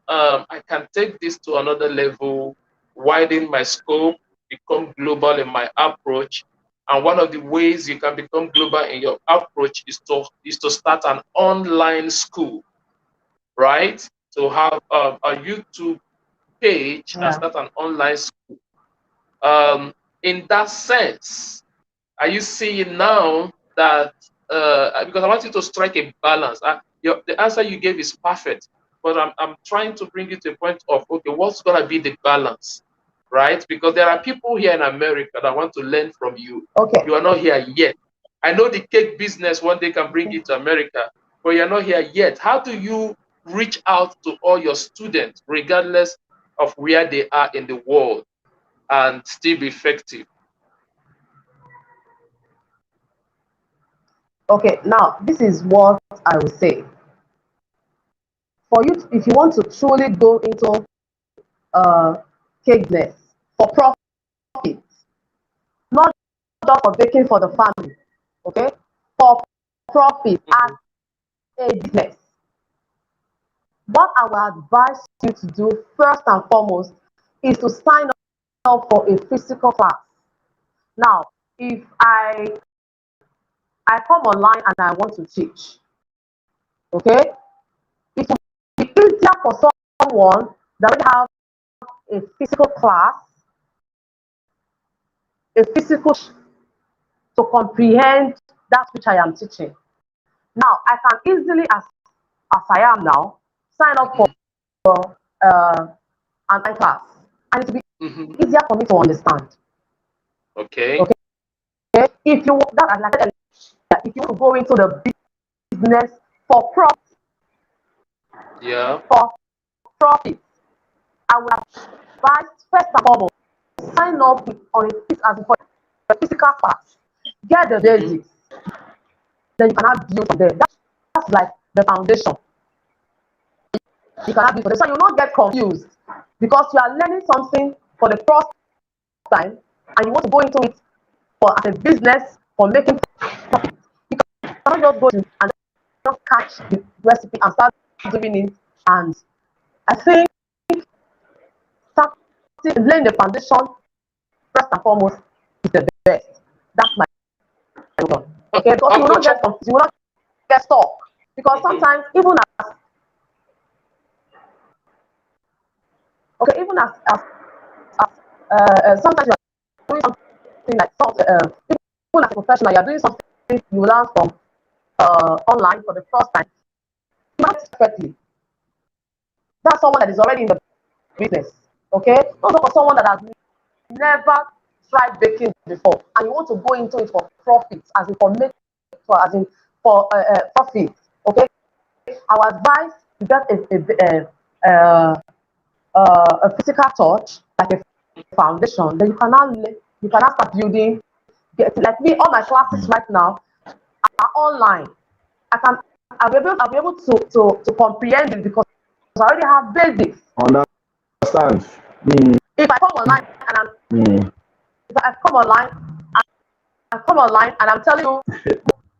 I can take this to another level, widen my scope, become global in my approach. And one of the ways you can become global in your approach is to start an online school, right? To have a YouTube page and Yeah. start an online school. In that sense, are you seeing now that because I want you to strike a balance. The answer you gave is perfect, but I'm trying to bring it to a point of, okay, what's gonna be the balance, right? Because there are people here in America that want to learn from you. Okay. You are not here yet. I know the cake business one day can bring it to America, but you're not here yet. How do you reach out to all your students, regardless of where they are in the world, and still be effective? Okay. Now this is what I will say. For you, if you want to truly go into cake business for profit, not just for baking for the family, okay? For profit as a business, what I will advise you to do first and foremost is to sign up for a physical class. Now, if I come online and I want to teach, okay, it will be easier for someone that will have a physical class, a physical to comprehend that which I am teaching. Now, I can easily, as I am now, sign up for an online class, and it will be easier for me to understand. Okay. Okay. If you that like I said, if you want to go into the business for profit, Yeah. I would advise first and foremost sign up on a physical class, get the basics, then you can have build from there. That's like the foundation. You can have build from there, so you will not get confused because you are learning something for the first time and you want to go into it for as a business for making profit. You cannot just go to and just catch the recipe and start doing it. And I think starting laying the foundation first and foremost is the best. That's my opinion. Okay, because you will not get confused, you will not get stuck. Because sometimes even Okay, even sometimes you are doing something like even as a professional, you are doing something you learn from online for the first time. You might perfectly. That's someone that is already in the business. Okay, don't go for someone that has never tried baking before and you want to go into it for profit, as in for make, for as in for profit. Okay, our advice you get a physical touch, like a foundation. Then you can now start building. Like me, all my classes right now are online. I can I'll be able to comprehend it because I already have basics. Understand? Mm, If I come online and mm. if I come online and I'm telling you,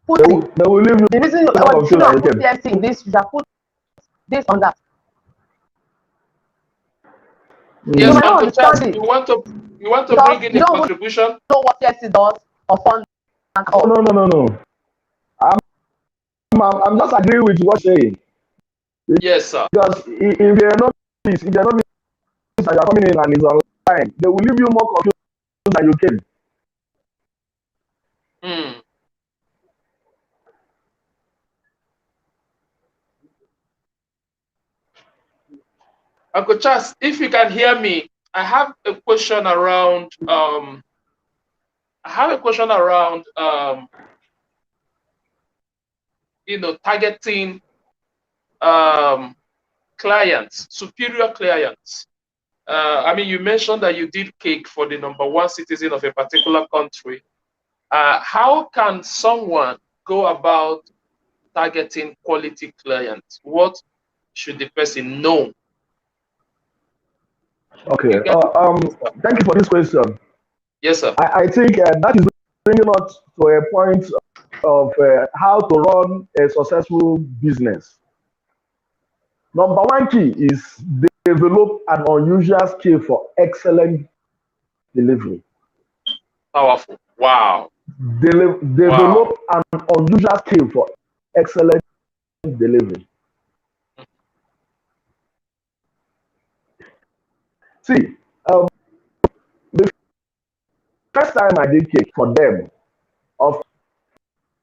put They it. will, they will leave you The reason more why you confused shouldn't than have you put came. PMC in this, you should have put this on that. You Yes, Mm. might not Uncle Charles, understand it you want to because bring in you a don't even contribution? know what PMC does or fund and Oh, all. no. I'm just agreeing with what you're saying. Yes, sir. Because if you're not this, if you're not this and you're coming in and it's online, they will leave you more confused than you came. Hmm. Uncle Charles, if you can hear me, I have a question around targeting um clients, superior clients. I mean, you mentioned that you did cake for the #1 citizen of a particular country. How can someone go about targeting quality clients? What should the person know? Okay. You get it? Thank you for this question. Yes, sir. I think that is bringing us to a point of how to run a successful business. Number one key is develop an unusual skill for excellent delivery. Powerful. Wow. Develop Wow. an unusual skill for excellent delivery. See, the first time I did cake for them, of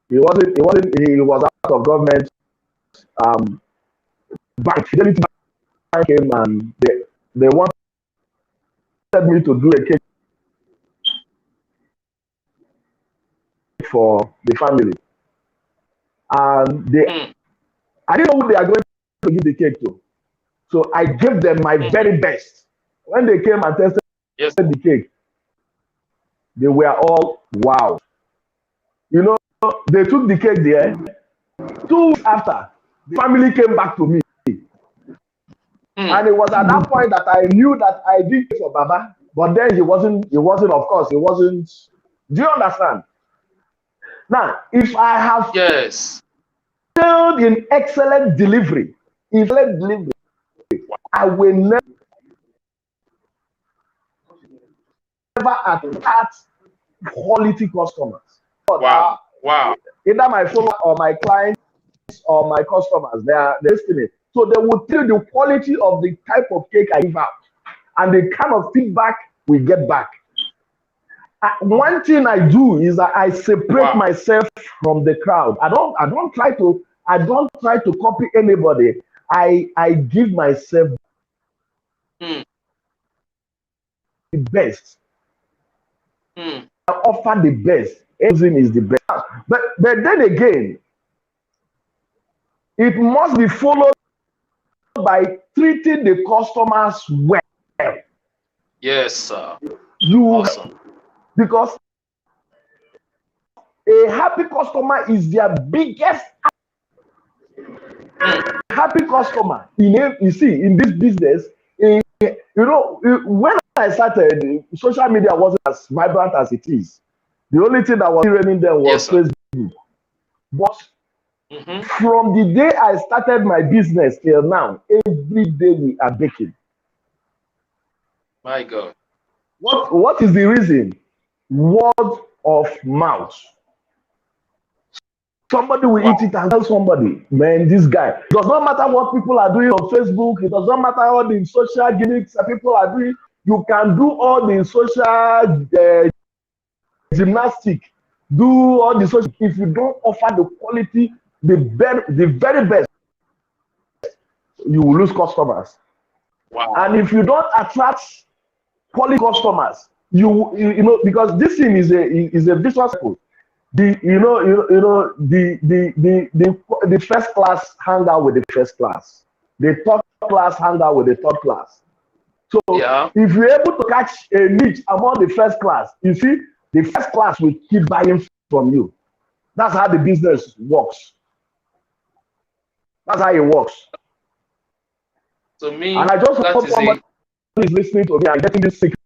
he was out of government bank. Fidelity Bank came and they wanted me to do a cake for the family. And Mm, I didn't know who they are going to give the cake to. So I gave them my mhm. very best. When they came and tested Yes. the cake, they were all wow. You know, they took the cake there. 2 weeks after, the family came back to me. Mm, And it was at that point that I knew that I did it for Baba. But then of course, he wasn't. Do you understand? Now, if I have yes. failed in excellent delivery, I will never attract quality customers. But Wow. Wow. either my follower or my clients or my customers, they're listening. So they will tell you the quality of the type of cake I give out and the kind of feedback we get back. One thing I do is that I separate Wow. myself from the crowd. I don't try to copy anybody. I give myself Mm, the best. mm, I offer the best. Everything is the best. But then again, it must be followed by treating the customers well. yes, sir. You Awesome. because a happy customer is their biggest Mm, happy customer. You see, in this business, when I started, social media wasn't as vibrant as it is. The only thing that was raining then was yes, sir. Facebook. But Mm-hmm. from the day I started my business till now, every day we are baking. My God. What is the reason? Word of mouth. Somebody will eat it and tell somebody, man, this guy. It does not matter what people are doing on Facebook. It does not matter all the social gimmicks that people are doing. You can do all the social gymnastic, do all the social. If you don't offer the quality, the very best, you will lose customers. Wow. And if you don't attract quality customers, you know, because this thing is a vicious cycle. The first class hang out with the first class. The third class hang out with the third class. So if you're able to catch a niche among the first class, you see, the first class will keep buying from you. That's how the business works. That's how it works. To me, and I just hope somebody is listening to me and getting this secret.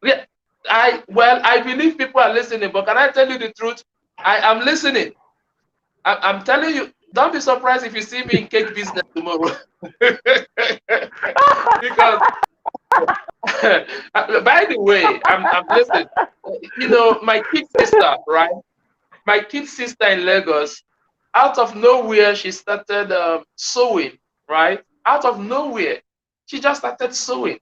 Yeah, I believe people are listening, but can I tell you the truth? I am listening. I'm telling you, don't be surprised if you see me in cake business tomorrow. Because by the way, I'm listening. You know, my kid sister, right? My kid sister in Lagos, out of nowhere, she started sewing, right? Out of nowhere, she just started sewing.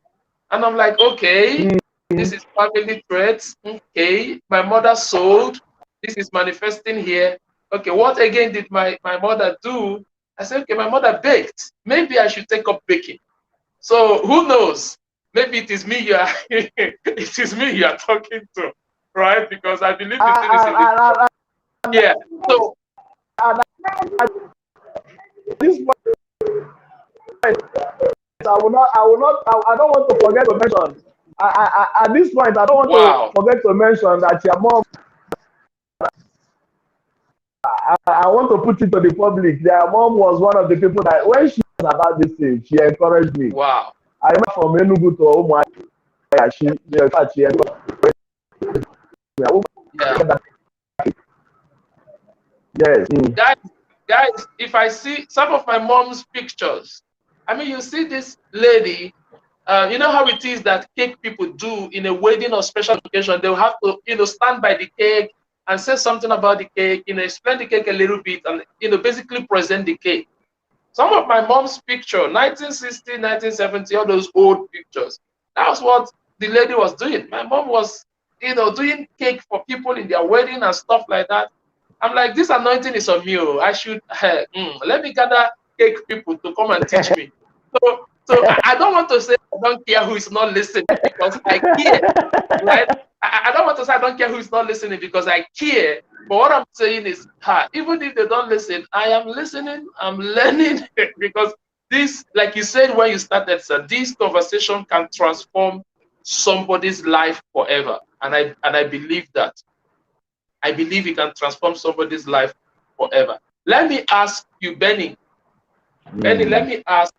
And I'm like, okay, this is family traits. Okay, my mother sold. This is manifesting here. Okay, what again did my mother do? I said, okay, my mother baked. Maybe I should take up baking. So who knows? Maybe it is me you are it is me you are talking to, right? Because I believe the thing is in the yeah. So this point, I don't want to forget to mention. At this point, I don't want to forget to mention that your mom. I want to put it to the public. Their mom was one of the people that when she was about this thing, she encouraged me. Wow. I remember from Enugu to Umuahia, she encouraged me. Yes. Guys, if I see some of my mom's pictures, I mean, you see this lady, you know how it is that cake people do in a wedding or special occasion. They'll have to, stand by the cake and say something about the cake, explain the cake a little bit and, basically present the cake. Some of my mom's picture, 1960, 1970, all those old pictures, that's what the lady was doing. My mom was, doing cake for people in their wedding and stuff like that. I'm like, this anointing is on me. I should, let me gather cake people to come and teach me. So I don't want to say I don't care who is not listening because I care, right? I don't want to say I don't care who is not listening because I care. But what I'm saying is, even if they don't listen, I am listening, I'm learning because this, like you said when you started, sir, this conversation can transform somebody's life forever. And I believe that. I believe it can transform somebody's life forever. Let me ask you, Benny. Benny, let me ask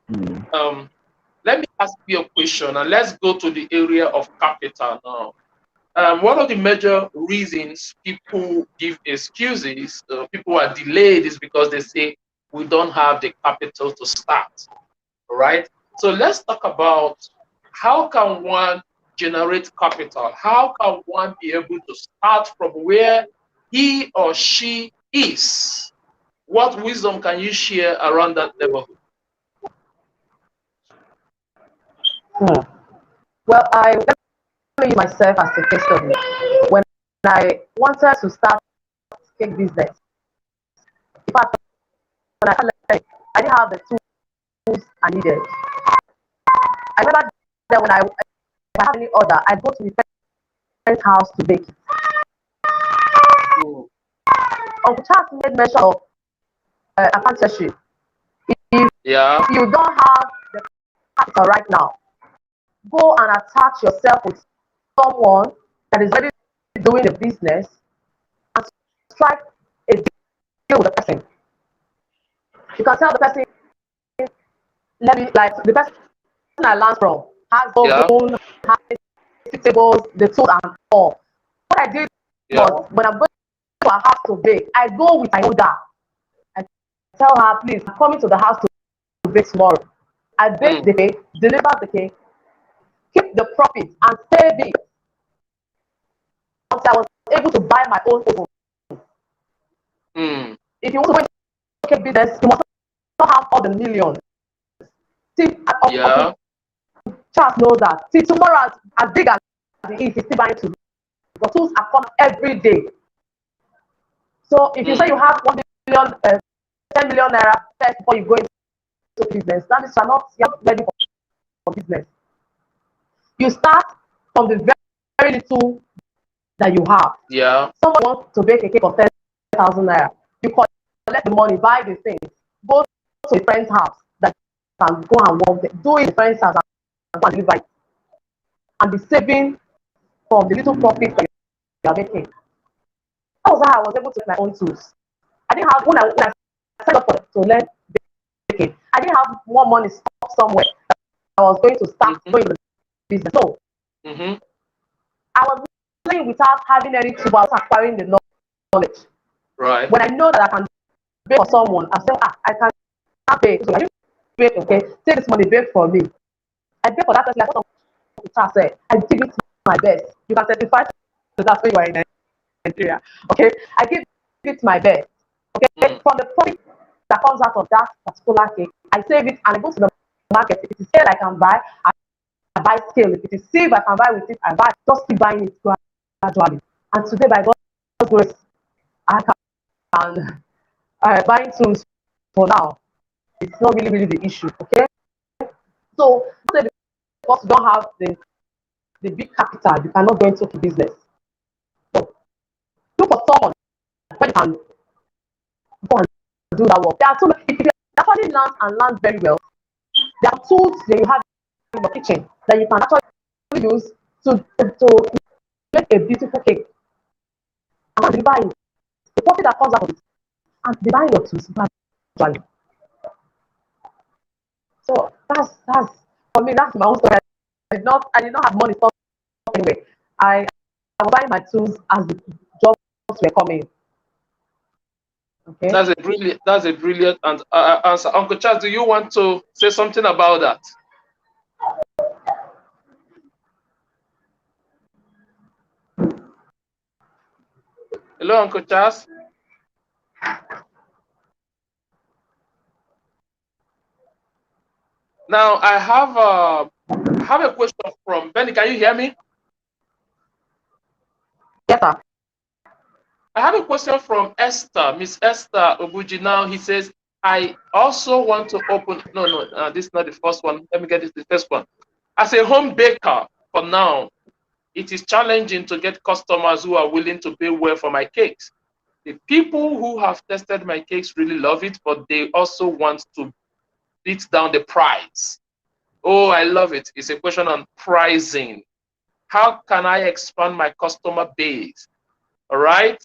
you a question, and let's go to the area of capital now. One of the major reasons people give excuses, people are delayed, is because they say we don't have the capital to start. All right. So let's talk about how can one generate capital? How can one be able to start from where he or she is? What wisdom can you share around that neighborhood? Well, let me use myself as a case study. When I wanted to start cake business, in fact, when I started, I didn't have the tools I needed. I remember that when I have any order, I go to the parent's house to bake it. Uncle Charles made mention of apprenticeship. If you don't have the capital right now, go and attach yourself with someone that is already doing the business and strike a deal with the person. You can tell the person, the person I learned from has oven, has tables, the tools and all. What I did was when I'm going to a house to bake, I go with my order. I tell her, please, I'm coming to the house to bake tomorrow. I bake the cake, deliver the cake, keep the profit and save it until I was able to buy my own oven. Mm. If you want to go into cake business, you must not have all the millions. See, Yeah. Charles knows that. See, tomorrow, as big as it is, he's still buying tools. But tools are coming every day. So if you say you have 1 million, 10 million naira first before you go into business, that means you're not ready for business. You start from the very little that you have. Yeah. Someone wants to bake a cake of 10,000 naira. You collect the money, buy the things, go to a friend's house that can go and work there, do it in a friend's house and go and deliver it, and be saving from the little profit that you are making. That was how I was able to make my own tools. I didn't have when I signed up to learn baking. I didn't have more money stored somewhere. I was going to start going to the business. So I was playing without having any tool, but acquiring the knowledge. Right. When I know that I can bake for someone, I say, I can bake. So I bake, okay? Take this money, bake for me. I bake for that person. Like what I said, I give it my best. You can testify to that when you are in Nigeria. Okay? I give it my best. Okay? From the profit that comes out of that particular cake, I save it and I go to the market. If it is scale I can buy, I buy scale. If it is silver I can buy with it, I buy. Just keep buying it gradually. And today, by God's grace, I can buying tools for now. It's not really the issue. Okay? So because you don't have the big capital, you cannot go into business. So look for someone where you can go and do that work. There are tools. If you actually learn very well, there are tools that you have in your kitchen that you can actually use to make a beautiful cake and deliver it. The profit that comes out of it and design your tools gradually. So that's for me. That's my own story. I did not have money stored anyway. I was buying my tools as the jobs were coming. Okay. That's a brilliant answer. Uncle Charles, do you want to say something about that? Hello, Uncle Charles. Now I have a question from Benny. Can you hear me? Yes, sir. I have a question from Esther, Miss Esther Obuji. Now he says, I also want to open. No, this is not the first one. Let me get this the first one. As a home baker, for now, it is challenging to get customers who are willing to pay well for my cakes. The people who have tested my cakes really love it, but they also want to beat down the price. Oh, I love it. It's a question on pricing. How can I expand my customer base? All right.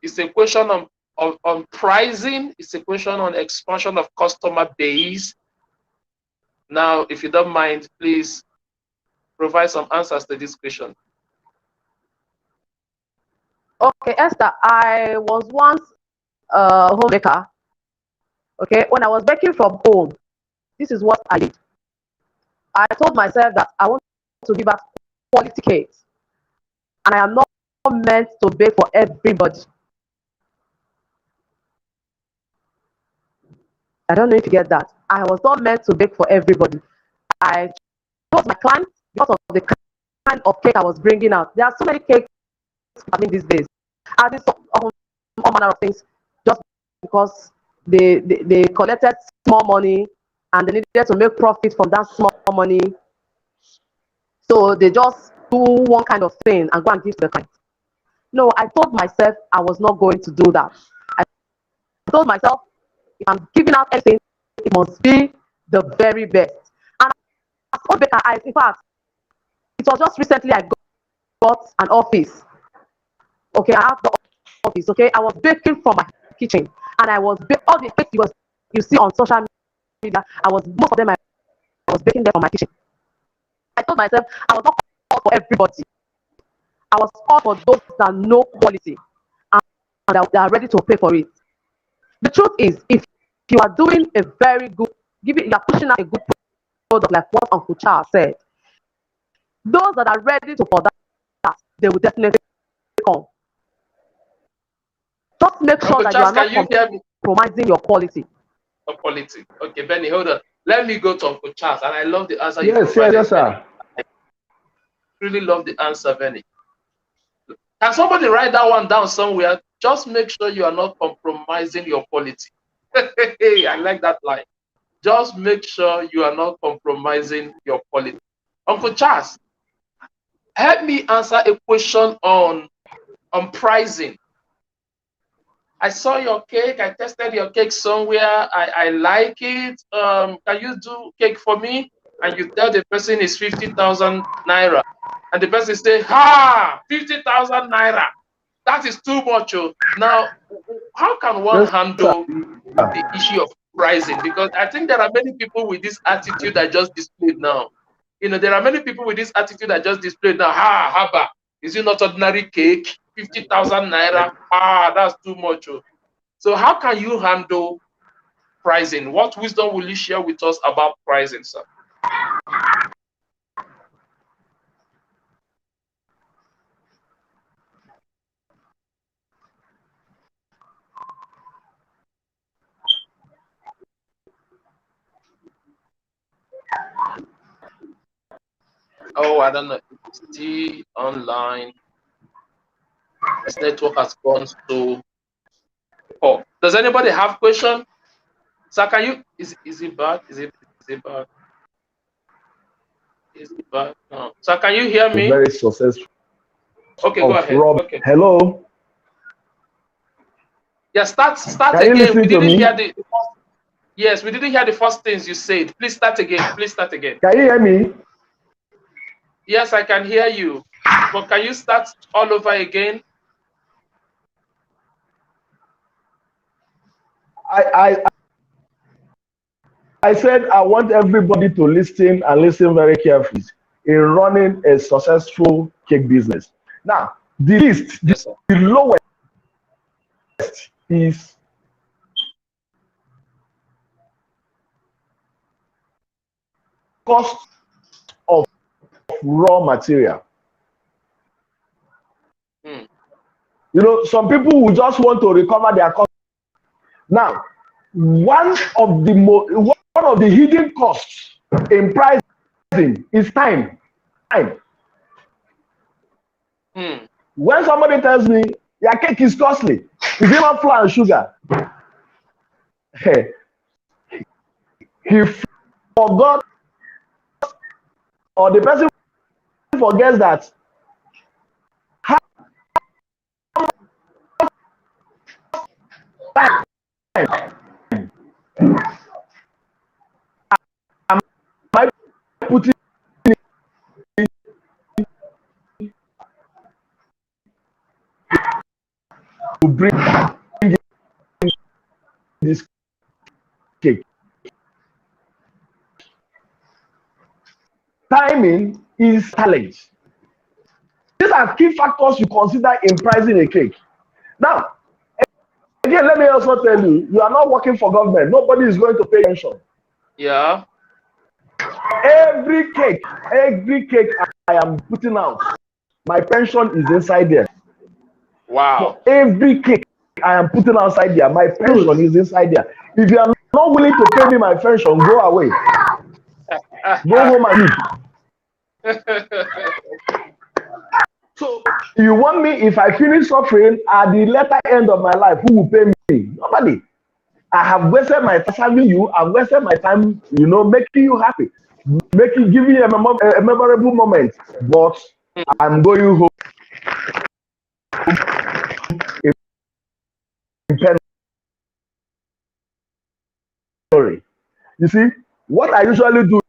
It's a question on pricing. It's a question on expansion of customer base. Now, if you don't mind, please provide some answers to this question. Okay, Esther, I was once a homemaker. Okay, when I was baking from home, this is what I did. I told myself that I want to give out quality cakes, and I am not meant to bake for everybody. I don't know if you get that. I was not meant to bake for everybody. I chose my clients because of the kind of cake I was bringing out. There are so many cakes happening these days. I did all manner of things just because they collected small money and they needed to make profit from that small money. So they just do one kind of thing and go and give to the client. No, I told myself I was not going to do that. I told myself if I'm giving out anything, it must be the very best. And as a baker, in fact, it was just recently I got an office. Okay, I have the office. Okay, I was baking from my kitchen, and I was all the cakes you see on social media. Most of them I was baking there from my kitchen. I told myself I was not called for everybody. I was called for those that know quality and that are ready to pay for it. The truth is, if you are doing a very good, you are pushing out a good product like what Uncle Charles said, those that are ready to for that, they will definitely come. Just make sure Uncle that you Charles, are not can you hear me? compromising your quality. Of politics. Okay, Benny, hold on. Let me go to Uncle Charles, and I love the answer you Yes, provided, yes, Benny. sir. I really love the answer, Benny. Can somebody write that one down somewhere? Just make sure you are not compromising your quality. I like that line. Just make sure you are not compromising your quality. Uncle Charles, help me answer a question on pricing. I saw your cake. I tested your cake somewhere. I like it. Can you do cake for me? And you tell the person it's 50,000 naira. And the person say, ha, 50,000 naira. That is too much. Oh. Now, how can one Yes, handle the issue of pricing? Because I think there are many people with this attitude that just displayed now. You know, there are many people with this attitude that just displayed now. Ha, haba. Is it not ordinary cake? 50,000 naira. Ah, that's too much. Oh. So how can you handle pricing? What wisdom will you share with us about pricing, sir? Oh, I don't know. It's still online. This network has gone so poor. Does anybody have question? Sir, can you is it bad? Is it bad? Is it bad? No. Sir, can you hear me? very successful. Okay, go ahead. Rob. Okay. Hello. Yeah, start Can you again. listen We to didn't me? hear the first, yes, we didn't hear the first things you said. Please start again. Please start again. Can you hear me? Yes, I can hear you. But can you start all over again? I said I want everybody to listen and listen very carefully in running a successful cake business. Now, the least, Yes, the lowest is cost of raw material. Hmm. You know, some people will just want to recover their cost. Now, one of the hidden costs in pricing is time. Time. Hmm. When somebody tells me your cake is costly, is it not flour and sugar? Hey, he forgot, or the person forgets that how time am I putting to bring this cake. Timing is challenge. These are key factors you consider in pricing a cake. Now, again, let me also tell you, you are not working for government. Nobody is going to pay attention. Yeah. Every cake I am putting out, my pension is inside there. Wow. For every cake I am putting outside there, my pension is inside there. If you are not willing to pay me my pension, go away. Go home and leave. So you want me, if I finish suffering at the latter end of my life, who will pay me? Nobody. I have wasted my time serving you. I've wasted my time, you know, making you happy, giving you a memorable moment. But I'm going home in penury. You see, what I usually do,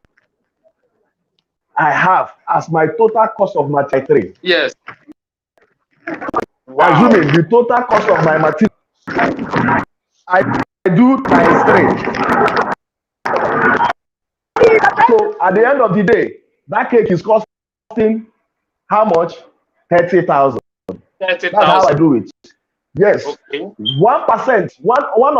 I have as my total cost of material. Yes. Wow. Assuming the total cost of my material, I do times 3. So at the end of the day, that cake is costing how much? 30,000. 30,000. That's how I do it. Yes. Okay. 1%. One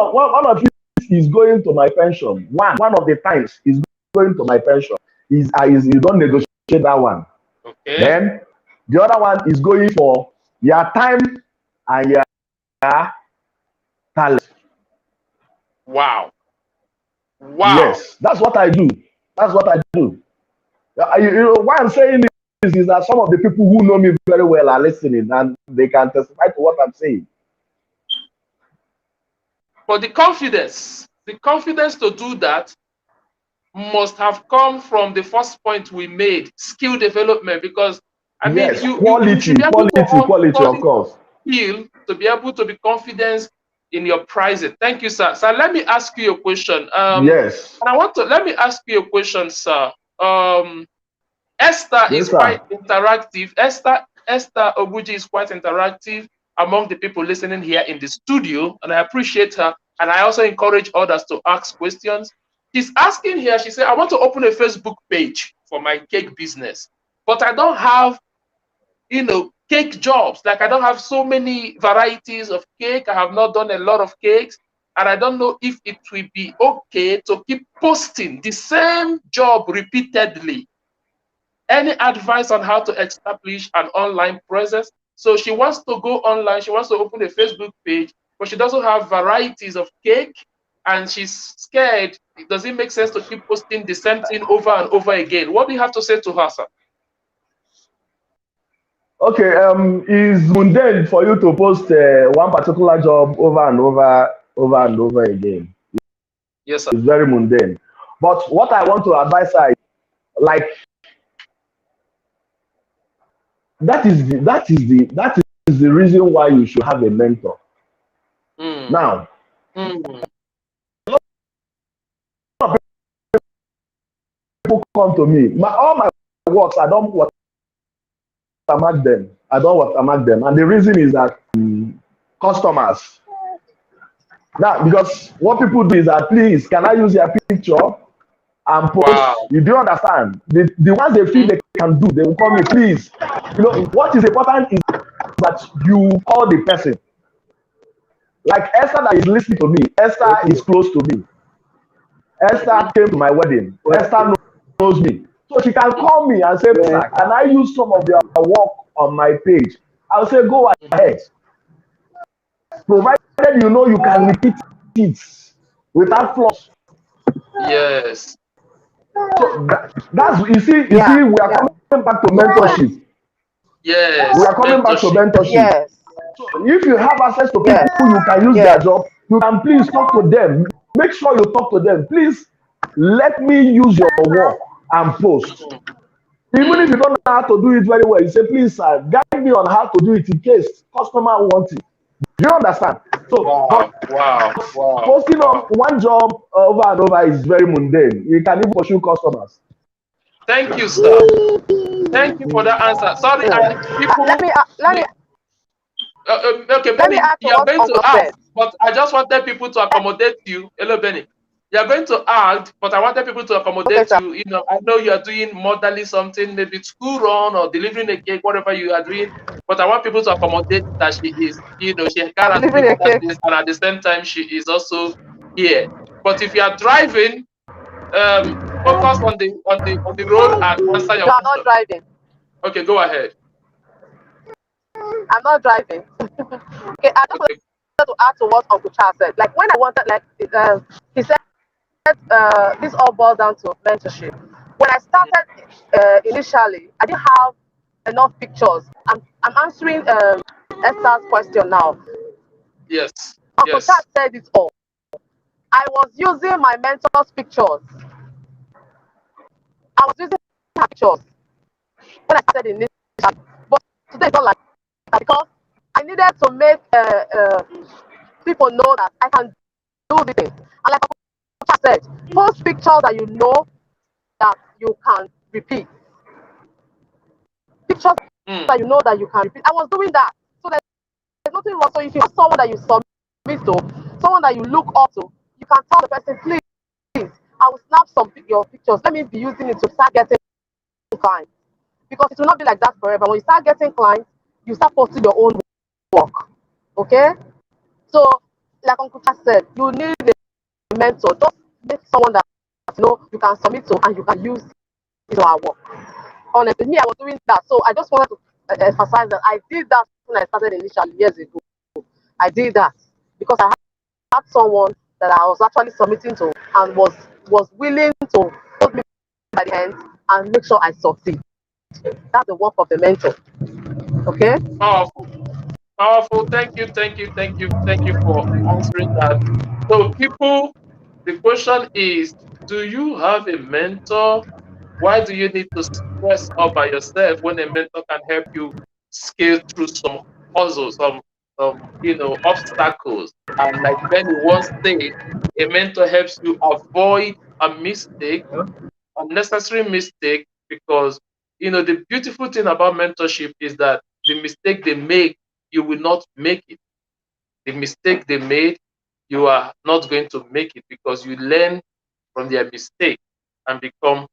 of it is going to my pension. One of the times is going to my pension. Is you don't negotiate that one. Okay. Then the other one is going for your time and your talent. Wow. Wow. Yes, that's what I do. That's what I do. You know why I'm saying this is that some of the people who know me very well are listening and they can testify to what I'm saying. But the confidence to do that must have come from the first point we made, skill development. Because I mean, Yes, you should be able to have quality, of solid course. skill to be able to be confident in your pricing. Thank you, sir. Sir, let me ask you a question. Yes. And let me ask you a question, sir. Esther is Yes, quite sir. interactive. Esther Obuji is quite interactive among the people listening here in the studio, and I appreciate her. And I also encourage others to ask questions. She's asking here, she said, I want to open a Facebook page for my cake business, but I don't have, cake jobs. Like I don't have so many varieties of cake. I have not done a lot of cakes. And I don't know if it will be okay to keep posting the same job repeatedly. Any advice on how to establish an online presence? So she wants to go online, she wants to open a Facebook page, but she doesn't have varieties of cake, and she's scared. Does it make sense to keep posting the same thing over and over again? What do you have to say to her, sir? Okay, is mundane for you to post one particular job over and over again. Yes, sir. It's very mundane. But what I want to advise her is, like, that is the reason why you should have a mentor. Mm. Now, people come to me. All my works, I don't watermark them. And the reason is that customers. Now, because what people do is that, please, can I use your picture and post? Wow. You do understand? The ones they feel they can do, they will call me, please. What is important is that you call the person. Like Esther that is listening to me, Esther is close to me. Esther came to my wedding. Esther knows me. So she can call me and say, sir, can I use some of your work on my page? I'll say, go ahead. Provided you can repeat it without flaws. Yes. So that's you see, we are coming back to mentorship. Yes. We are coming back to mentorship. Yes. So if you have access to people who you can use their job, you can please talk to them. Make sure you talk to them. Please let me use your work and post. Even if you don't know how to do it very well, you say, please, sir, guide me on how to do it in case customer wants it. Do you understand? So, Wow. posting on one job over and over is very mundane. You can even pursue customers. Thank you, sir. Thank you for that answer. Sorry, and people. Let me Okay, let me Benny, add to you are what going to Uncle ask, said. but I just wanted people to accommodate you. Hello, Benny. You are going to add, but I wanted people to accommodate Okay, you. I know you are doing motherly something, maybe school run or delivering a cake, whatever you are doing. But I want people to accommodate that she is, she cannot do living a other cake. things, and at the same time, she is also here. But if you are driving, focus on the road and answer your No, I'm not question. driving. Okay, go ahead. I'm not driving. Okay, I just Okay. wanted to add to what Uncle Charles said. Like when I wanted, he said, this all boils down to mentorship. When I started initially, I didn't have enough pictures. I'm answering Esther's question now. Yes. Uncle Yes. Charles said it all. I was using my mentor's pictures. I was using her pictures when I started initially. But today it's not like that because I needed to make people know that I can do this thing. And like I said, post pictures that you know that you can repeat. Pictures that you know that you can repeat. I was doing that. So there's nothing wrong. So if you have someone that you submit to, someone that you look up to, you can tell the person, please, I will snap your pictures. Let me be using it to start getting clients. Because it will not be like that forever. When you start getting clients, you start posting your own work. Okay? So, like Uncle Charles said, you need a mentor. Just make someone that you can submit to and you can use in our work. Honestly, me, I was doing that. So I just wanted to emphasize that I did that when I started initially years ago. I did that because I had someone that I was actually submitting to and was willing to hold me by the hand and make sure I succeed. That's the work of the mentor. Okay? Powerful. Powerful. Thank you. Thank you. Thank you. Thank you for answering that. So, people, the question is, do you have a mentor? Why do you need to stress all by yourself when a mentor can help you scale through some puzzles, some obstacles? And like Benny once said, a mentor helps you avoid a mistake, unnecessary mistake, because the beautiful thing about mentorship is that the mistake they make, you will not make it. The mistake they made, you are not going to make it because you learn from their mistake and become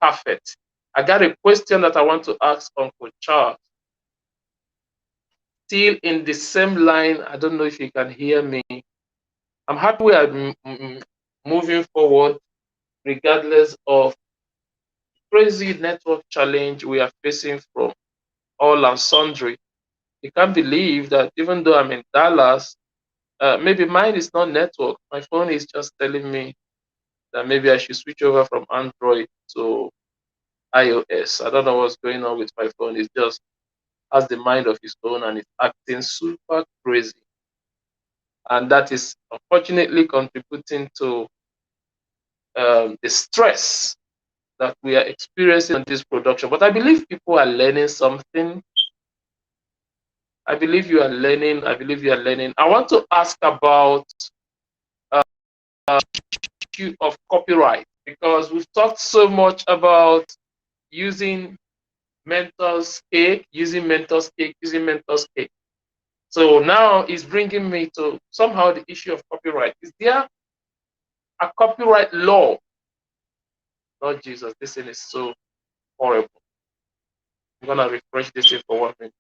perfect. I got a question that I want to ask Uncle Charles. Still in the same line, I don't know if you can hear me. I'm happy we are moving forward regardless of crazy network challenge we are facing from all and sundry. You can't believe that even though I'm in Dallas, maybe mine is not network. My phone is just telling me that maybe I should switch over from Android to iOS. I don't know what's going on with my phone. It just has the mind of its own and it's acting super crazy. And that is unfortunately contributing to the stress that we are experiencing in this production. But I believe people are learning something. I believe you are learning. I believe you are learning. I want to ask about issue of copyright, because we've talked so much about using mentors cake, using mentors cake, using mentors cake. So now it's bringing me to somehow the issue of copyright. Is there a copyright law? Lord Jesus, this thing is so horrible. I'm gonna refresh this thing for 1 minute.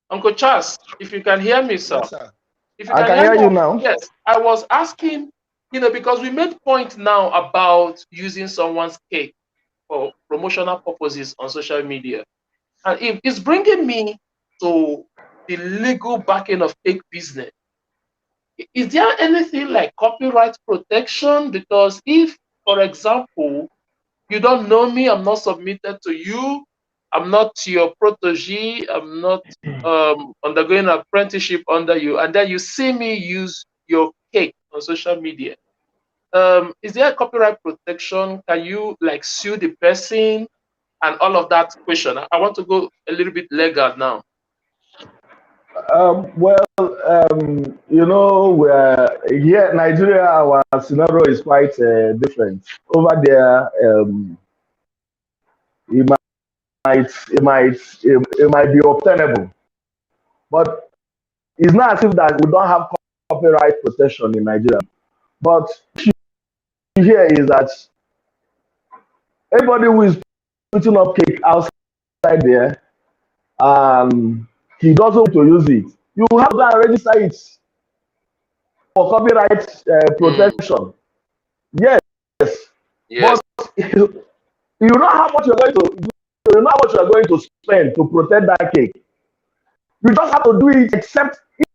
Uncle Charles, if you can hear me, sir. Yes, sir. If you I can can hear hear me, you now. yes. I was asking, because we made point now about using someone's cake for promotional purposes on social media. And it's bringing me to the legal backing of cake business. Is there anything like copyright protection? Because if, for example, you don't know me, I'm not submitted to you, I'm not your protege, I'm not undergoing an apprenticeship under you, and then you see me use your cake on social media. Is there a copyright protection? Can you like sue the person and all of that question? I want to go a little bit legal now. Well, we're here in Nigeria, our scenario is quite different. Over there, it might be obtainable, but it's not as if that we don't have copyright protection in Nigeria. But here is that everybody who is putting up cake outside there, he doesn't want to use it. You have to register it for copyright protection. Yes, Yes. but you know how much you're going to spend to protect that cake. You just have to do it, except if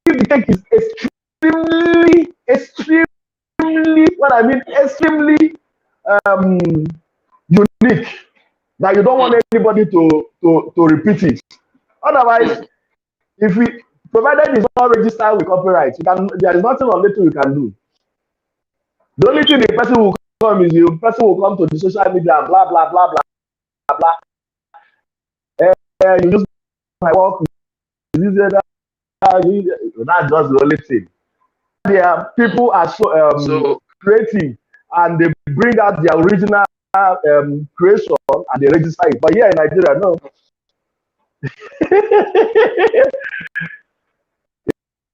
the cake is extremely unique, that you don't want anybody to repeat it. Otherwise, if we provided it's not registered with copyright, there is nothing on little you can do. The only thing the person will come is the person will come to the social media and blah blah blah blah blah. You use my work. That's just the only thing. There, people are so creative, and they bring out their original creation and they register it. But here in Nigeria, no.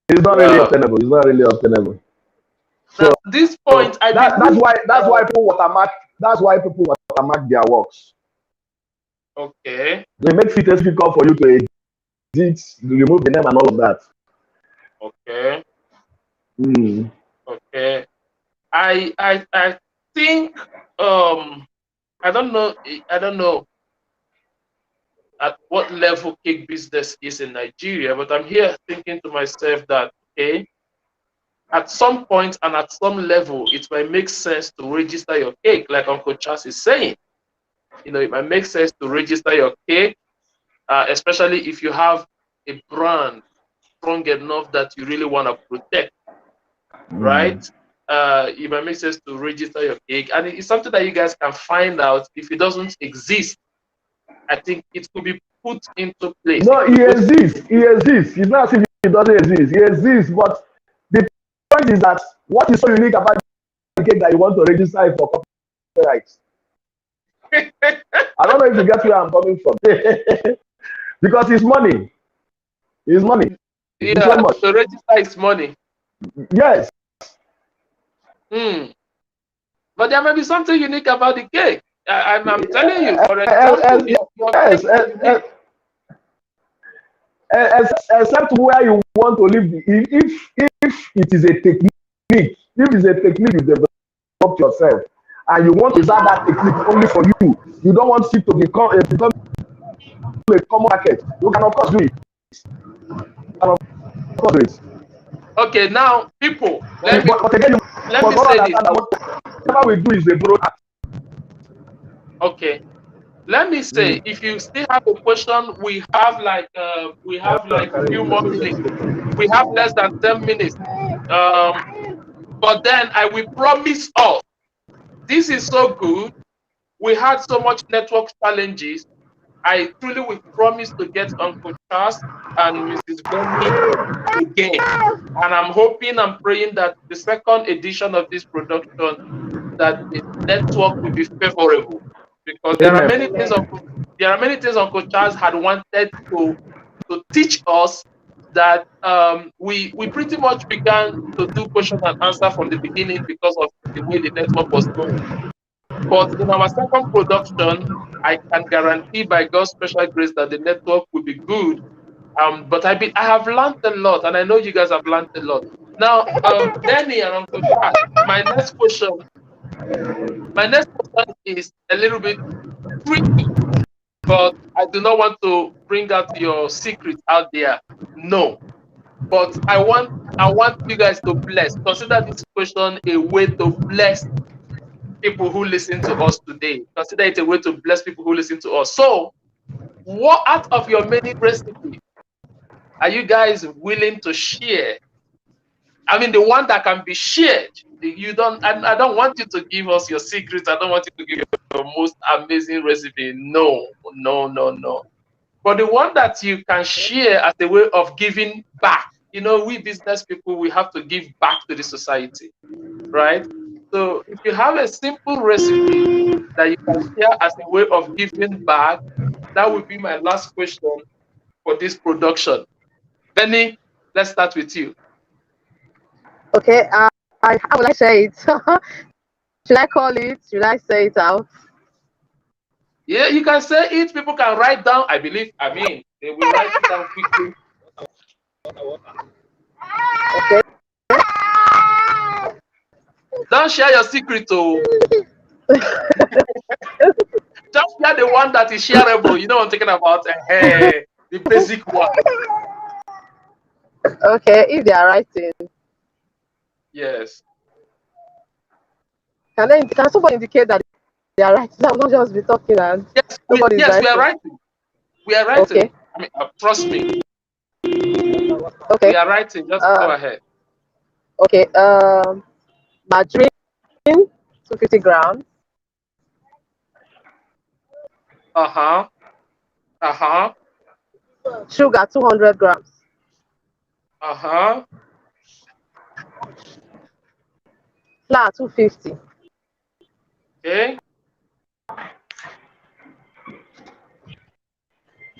It's not really Well, obtainable. It's not really obtainable. now So, this point, I that's believe. why people watermark. That's why people watermark their works. Okay, They make it difficult for you to edit, remove the name, and all of that. okay, Mm. okay. I think I don't know. I don't know at what level cake business is in Nigeria, but I'm here thinking to myself that okay, at some point and at some level, it might make sense to register your cake, like Uncle Charles is saying. You know, it might make sense to register your cake, especially if you have a brand strong enough that you really want to protect, Mm. right? It might make sense to register your cake, and it's something that you guys can find out if it doesn't exist. I think it could be put into place. It No, could he be put. exists. He exists. It's not as if he doesn't exist. He exists, but the point is that what is so unique about the cake that you want to register it for copyright? I don't know if you get where I'm coming from. Because it's money. It's money. It's so Yeah, much. to register is money. Yes. Hmm. But there may be something unique about the cake. I'm telling you, for example, Yes. your cake is unique. Except where you want to live. If it is a technique, if it's a technique you develop yourself, and you want to use that technique only for you don't want it to become a common market. You can of course do it. You can of course do it. Okay, now people, But again, you let me must say this. understand that whatever we do is a broad act. Okay, let me say, if you still have a question, we have like few more minutes. We have less than 10 minutes. Um, but then I will promise us. This is so good. We had so much network challenges. I truly will promise to get Uncle Charles and Mrs. Benny again. And I'm hoping and praying that the second edition of this production, that the network will be favorable. Because Amen. there are many things Uncle Charles had wanted to teach us that we pretty much began to do question and answer from the beginning because of the way the network was going. But in our second production, I can guarantee by God's special grace that the network will be good. But I have learned a lot, and I know you guys have learned a lot. Now, Benny and Uncle Charles, my next question is a little bit tricky, but I do not want to bring out your secret out there. No, but I want you guys to bless. Consider this question a way to bless people who listen to us today. Consider it a way to bless people who listen to us. So, what out of your many recipes are you guys willing to share? I mean, the one that can be shared. You don't. I don't want you to give us your secrets. I don't want you to give your most amazing recipe. No, no, no, no. But the one that you can share as a way of giving back. You know, we business people, we have to give back to the society, right? So if you have a simple recipe that you can share as a way of giving back, that would be my last question for this production. Benny, let's start with you. Okay, how will I say it? Should I call it? Should I say it out? Yeah, you can say it. People can write down. I believe. I mean, they will write it down quickly. Okay. Don't share your secret, oh. Just share the one that is shareable. You know what I'm talking about? The basic one. Okay, if they are writing, Yes. can somebody indicate that they are writing? I will not just be talking and nobody is We are writing. writing. We are writing. Okay, I mean, trust me. We okay, are writing. Just go ahead. okay. Margarine, 250 grams. Uh-huh. Uh-huh. Sugar, 200 grams. Uh-huh. Flour, 250. Okay.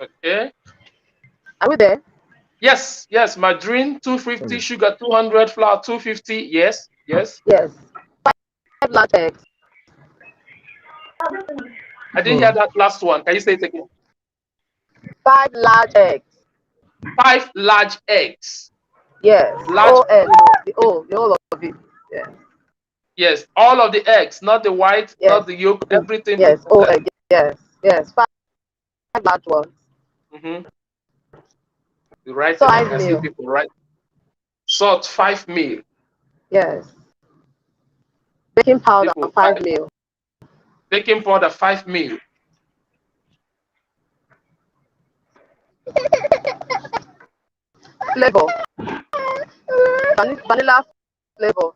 Okay. Are we there? Yes, yes. Margarine 250, sugar 200, flour 250. Yes, yes. Yes. 5 large eggs. I didn't hear that last one. Can you say it again? 5 large eggs. 5 large eggs. Yes. Large. The whole of it. Yeah. Yes, all of the eggs, not the white, Yes. not the yolk, everything. Yes. Egg. Yes. Yes. 5 large ones. Mm-hmm. You write So it. I 5 can see meal. people write. Salt 5 meal. Yes. Baking powder People 5 meal. baking powder 5 meal. Flavor. Vanilla flavor.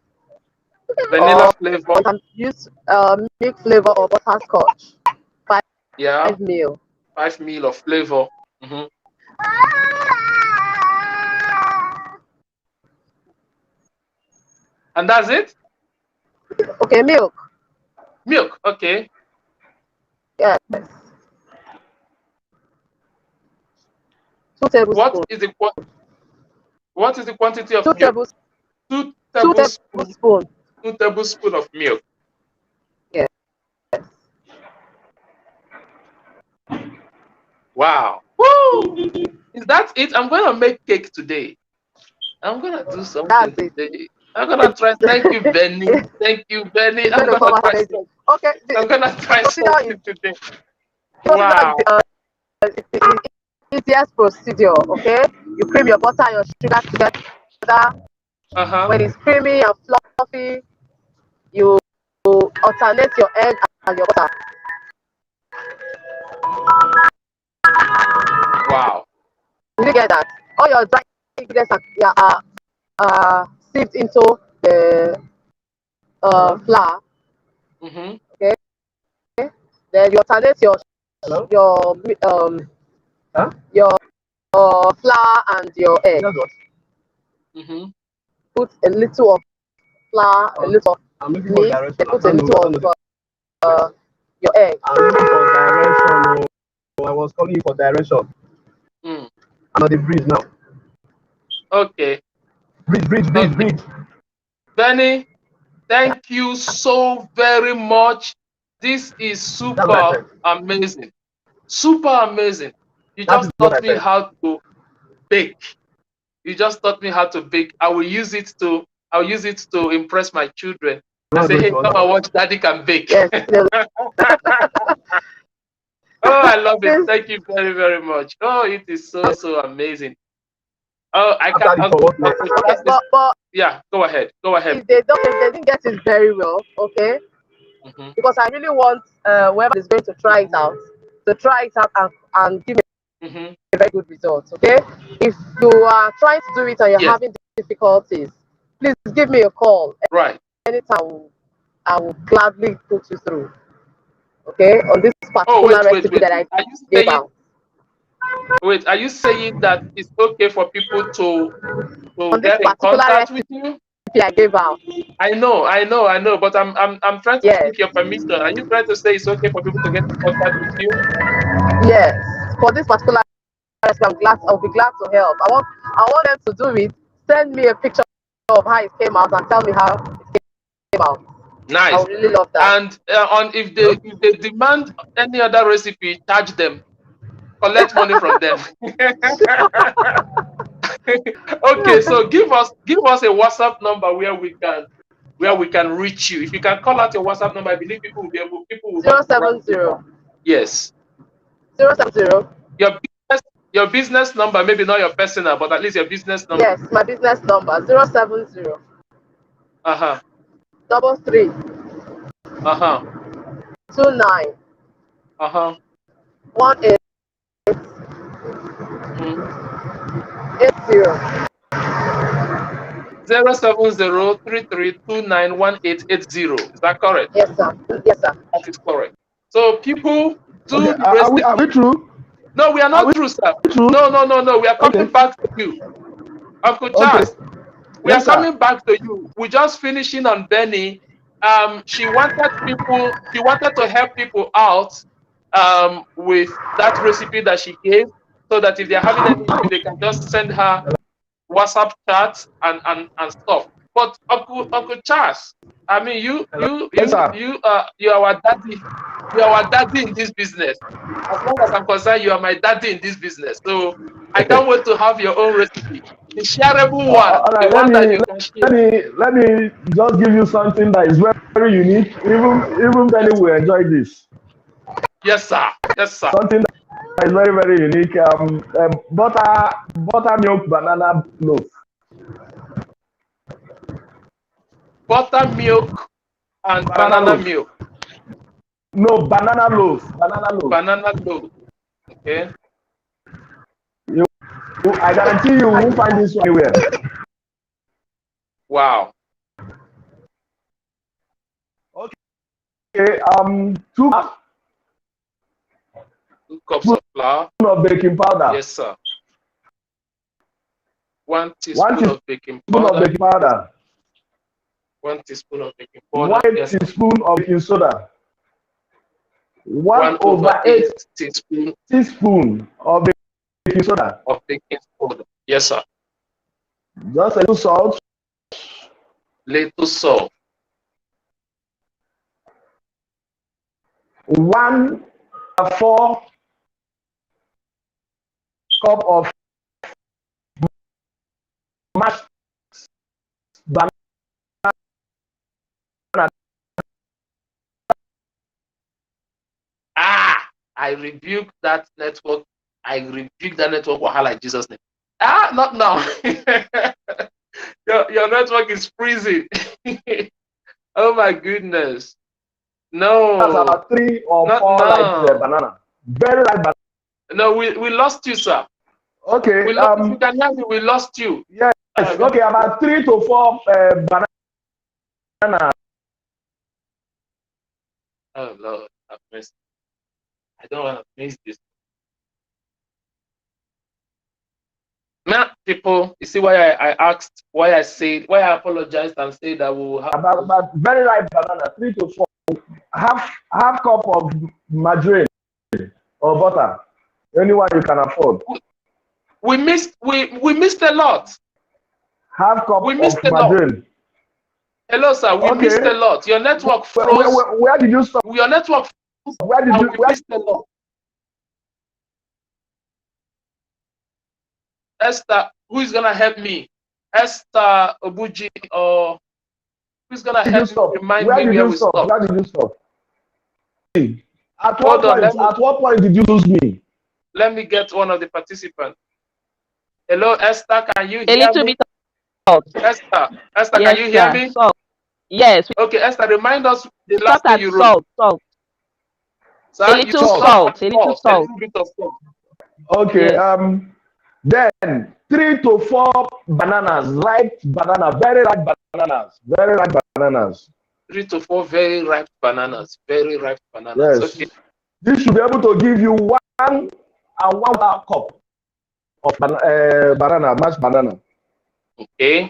Vanilla Or flavor. you can use milk flavor or butterscotch. 5 Yeah, meal. 5 meal of flavor. Mm-hmm. And that's it? Okay, milk. Milk, okay. Yes. 2 tablespoons. What is the quantity of 2 milk? tablespoons. 2 2 tablespoons. tablespoons. 2 tablespoons of milk. Yes. Wow. Woo! Is that it? I'm gonna make cake today. I'm gonna do something That's it. today. I'm gonna try. Thank you, Benny. Thank you, Benny. It's I'm going to gonna come out try amazing. something. Okay. I'm gonna try Procedure something is today. procedure Wow. is easiest procedure. Okay. You cream your butter and your sugar together. Uh-huh. When it's creamy and fluffy, you alternate your egg and your butter. Wow. Did you get that? All your dry ingredients are sieved into the flour. Mm-hmm. Okay. Then you alternate your your flour and your egg. Mm-hmm. Put a little of flour, a little of meat, then put a little of your egg. I'm looking for direction. Oh, I was calling you for direction. Mm. I'm on the bridge now. Okay. Bridge. Benny, thank you so very much. This is super amazing. Super amazing. You just taught me how to bake. You just taught me how to bake. I'll use it to impress my children. I say, hey, come and watch Daddy can bake. Yes. Oh, I love it. Thank you very, very much. Oh, it is so amazing. Oh, I can't. Okay, but yeah, go ahead. if they didn't get it very well, okay, Mm-hmm. because I really want whoever is going to try it out and give me Mm-hmm. a very good result. Okay, if you are trying to do it and you're having difficulties, please give me a call. Right. Anytime I will gladly put you through. Okay, on this particular recipe that I gave out. Wait, are you saying that it's okay for people to on this get in particular contact recipe with you? I gave out? I know, but I'm trying to seek your permission. Are you trying to say it's okay for people to get in contact with you? Yes, for this particular recipe, I'll be glad to help. I want them to do it. Send me a picture of how it came out and tell me how it came out. Nice. I would really love that. And if they demand any other recipe, charge them. Collect money from them. Okay, so give us a WhatsApp number where we can reach you. If you can call out your WhatsApp number, I believe people will 070. Yes. 070. Your business number, maybe not your personal, but at least your business number. Yes, my business number 070. Uh-huh. 33. Uh-huh. 29. Uh-huh. 18. Mm-hmm. 80. 07033291880. Is that correct? Yes, sir. Yes, sir. That is correct. So people do Okay. Are we through? No, we are not through, sir. Through? No. We are coming back to you. Uncle Charles, we are coming back to you. We're just finishing on Benny. She wanted to help people out with that recipe that she gave. so that if they're having any issue, they can just send her WhatsApp chats and stuff. But Uncle Charles, I mean, Yes, sir. you are our daddy. You are our daddy in this business. As long as I'm concerned, you are my daddy in this business. So I can't wait to have your own recipe, the shareable one, All the right, one that you can share. let me just give you something that is very, very unique. Even Yes, Benny will enjoy this. yes, sir. Yes, sir. Something that is very, very unique. Buttermilk banana loaf. Buttermilk and Banana banana loaf. milk. No, banana loaf. Banana loaf. Banana loaf. Okay. You, I guarantee you won't find this one anywhere. Wow. Okay. 2 cups of flour. of baking powder. Yes, sir. 1 1 teaspoon of baking teaspoon of powder. baking powder. 1 teaspoon of baking 1 powder. Yes, sir. teaspoon of baking soda. 1 over 8 teaspoon teaspoon of baking soda. of baking powder. Yes, sir. Just a little salt. Little salt. 1/4 cup of mashed banana. I rebuke that network. I rebuke that network wahala in Jesus' name. Not now. your network is freezing. Oh my goodness. No. That's about 3 or 4 ripe banana. Very ripe banana. No, we lost you, sir. Okay. If you can hear me, we lost you. Yes. Okay, about 3 to 4 banana. Oh Lord, have mercy. I don't want to miss this. Now, people, you see why I asked, why I apologized and said that we will have about very ripe banana, 3 to 4, half cup of margarine or butter, anyone you can afford. We missed a lot. Half cup We missed of margarine. Lot. Hello, sir. We missed a lot. Your network froze. Where did you stop? Your network froze. Where did you? We missed a lot. Esther, who is gonna help me? Esther Obuji, or who's gonna help me remind me where we stopped? Where did you stop? At what point did you lose me? Let me get one of the participants. Hello, Esther, can you hear me? A little bit of salt. Esther, Yes, can you hear me? Salt. Yes. Okay, Esther, remind us the last thing you wrote. Salt. Sir, a little salt. A little bit of salt. Okay. Yes. Then 3 to 4 bananas, ripe banana, very ripe bananas. 3 to 4 very ripe bananas. Yes. Okay. This should be able to give you 1 cup of banana, mashed banana. Okay.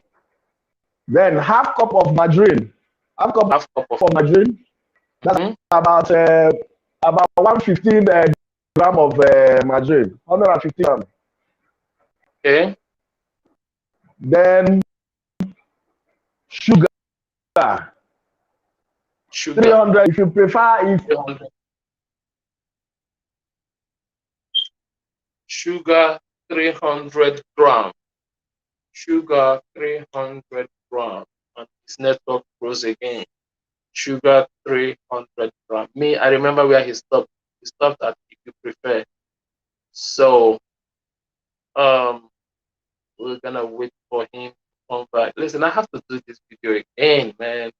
Then half cup of margarine. Half cup of margarine. That's about 115 gram of margarine. 150 gram. Okay. Then sugar. 300 if you prefer. 300. Sugar 300 grams. Sugar 300 grams. And his network grows again. Sugar 300 grams. Me, I remember where he stopped. He stopped at if you prefer. So we're gonna wait for him to come back. Listen, I have to do this video again, man.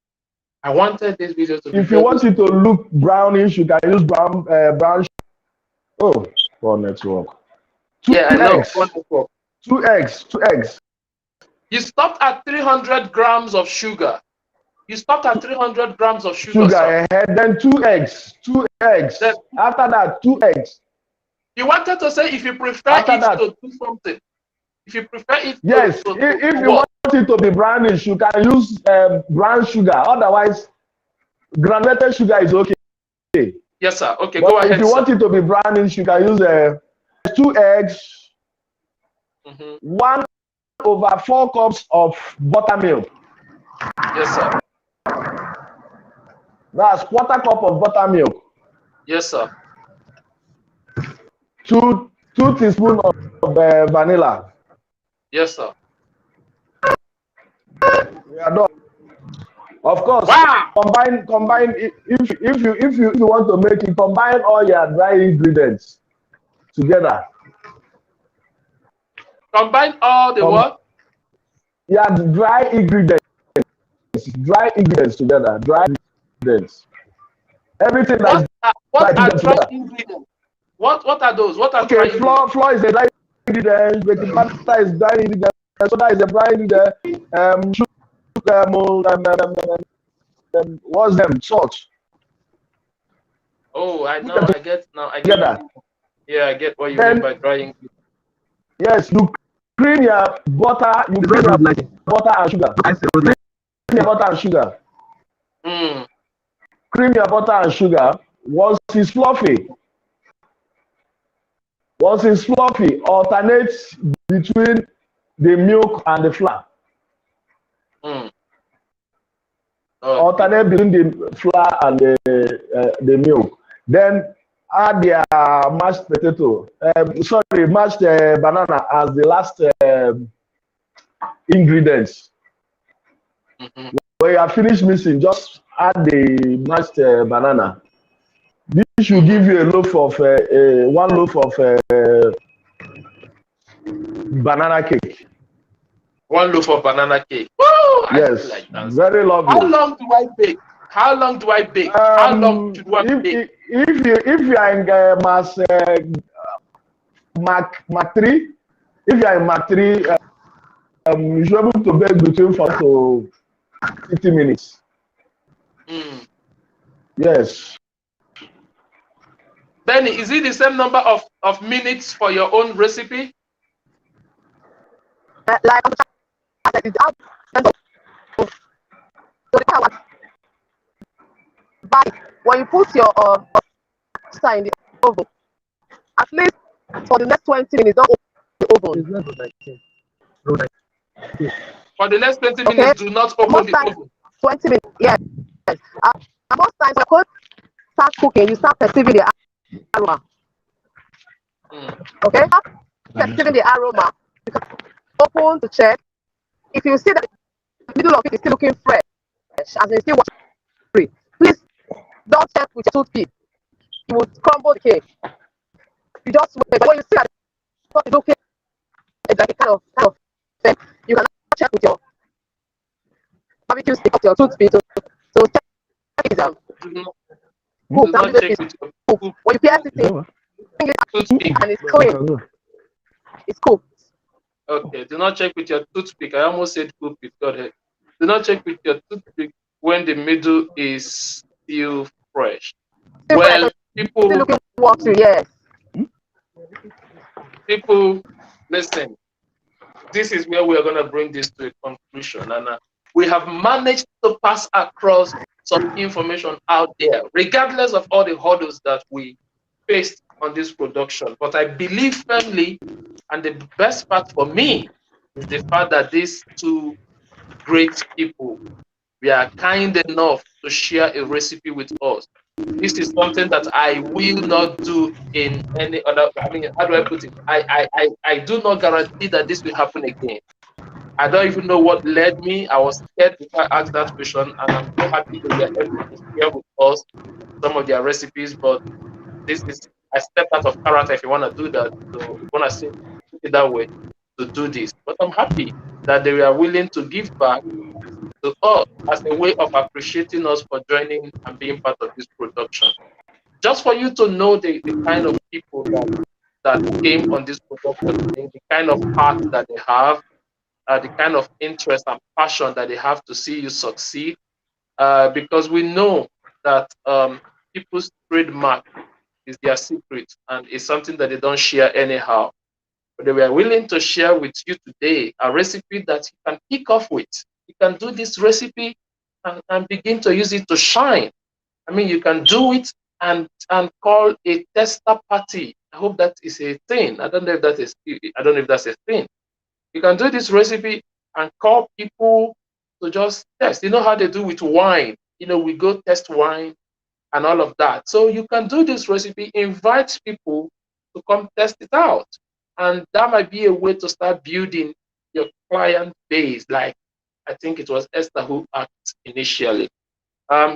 I wanted this video to be. If you want it to look brownish, you can use brown. Oh, poor network. I know. 2 eggs. You stopped at 300 grams of sugar. You stopped at 300 grams of sugar. Then 2 eggs. 2 eggs. Then, after that, 2 eggs. You wanted to say if you prefer to do something. If you prefer it. Yes. If you want it to be brownish, you can use brown sugar. Otherwise, granulated sugar is okay. Yes, sir. Okay, but go ahead. If you want it to be brownish, you can use 2 eggs, Mm-hmm. 1/4 cups of buttermilk. Yes, sir. That's 1/4 cup of buttermilk. Yes, sir. 2 teaspoons of vanilla. Yes, sir. We are done. Of course, Wow. combine. If you want to make it, combine all your dry ingredients together. Combine all the what? Yeah, dry ingredients together. Dry ingredients. Everything that is What dry are dry together. ingredients? What are those? What are Okay, dry ingredients? flour is a dry ingredient. Baking powder is dry ingredient. Soda is a dry ingredient. What's them? Salt. Oh, I get now. I get. Together. Yeah, I get what you Then, mean by dry ingredients. yes, you cream your butter. You cream your butter and sugar. Cream your butter and sugar. Mm. Cream your butter and sugar. Once it's fluffy, alternate between the milk and the flour. Mm. Alternate between the flour and the milk. Then add your mashed potato. Mashed banana as the last ingredients. Mm-hmm. When you are finished mixing, just add the mashed banana. This should give you a loaf of 1 loaf of banana cake. 1 loaf of banana cake. Woo! Yes, I like that. very lovely. How long do I bake? How long do I bake? How long should one bake? If you are in Mark 3, if you are in Mark 3, you should be able to bake between 4 to 50 minutes. Mm. Yes. Benny, is it the same number of minutes for your own recipe? Like I said, it's out. But when you put your pasta in the oven, at least for the next 20 minutes, don't open the oven. For the next 20 minutes, do not open the oven. 20 minutes, yes. And most times when you start cooking, you start perceiving the aroma. Okay? Perceiving the aroma, you can open to check. If you see that the middle of it is still looking fresh, as in still free, please don't check with your toothpick. You will crumble the cake. You just wait. When you see that it's okay, it's like a kind of thing, you can check with your barbecue stick or your toothpick to check it out. When you pierce it in, and it's clean. It's cooked. Okay, do not check with your toothpick. I almost said toothpick. Go ahead. Do not check with your toothpick when the middle is still fresh. Well, people looking forward to, yes. People, listen. This is where we are going to bring this to a conclusion, and we have managed to pass across some information out there, regardless of all the hurdles that we faced on this production. But I believe firmly, and the best part for me is the fact that these two great people were kind enough to share a recipe with us. This is something that I will not do in any other. I mean, how do I put it? I do not guarantee that this will happen again. I don't even know what led me. I was scared before I asked that question, and I'm so happy that they are able to share with us some of their recipes. But this is I stepped out of character if you want to do that. So when I say it that way, to do this. But I'm happy that they were willing to give back to us as a way of appreciating us for joining and being part of this production. Just for you to know the kind of people that came on this production, the kind of heart that they have, the kind of interest and passion that they have to see you succeed, because we know that people's trademark is their secret and it's something that they don't share anyhow. But they were willing to share with you today a recipe that you can pick off with. You can do this recipe and begin to use it to shine. I mean, you can do it and call a tester party I hope that is a thing. I don't know if that is. I don't know if that's a thing. You can do this recipe and call people to just test. You know how they do with wine. We go test wine and all of that. So you can do this recipe, invite people to come test it out. And that might be a way to start building your client base, like I think it was Esther who asked initially.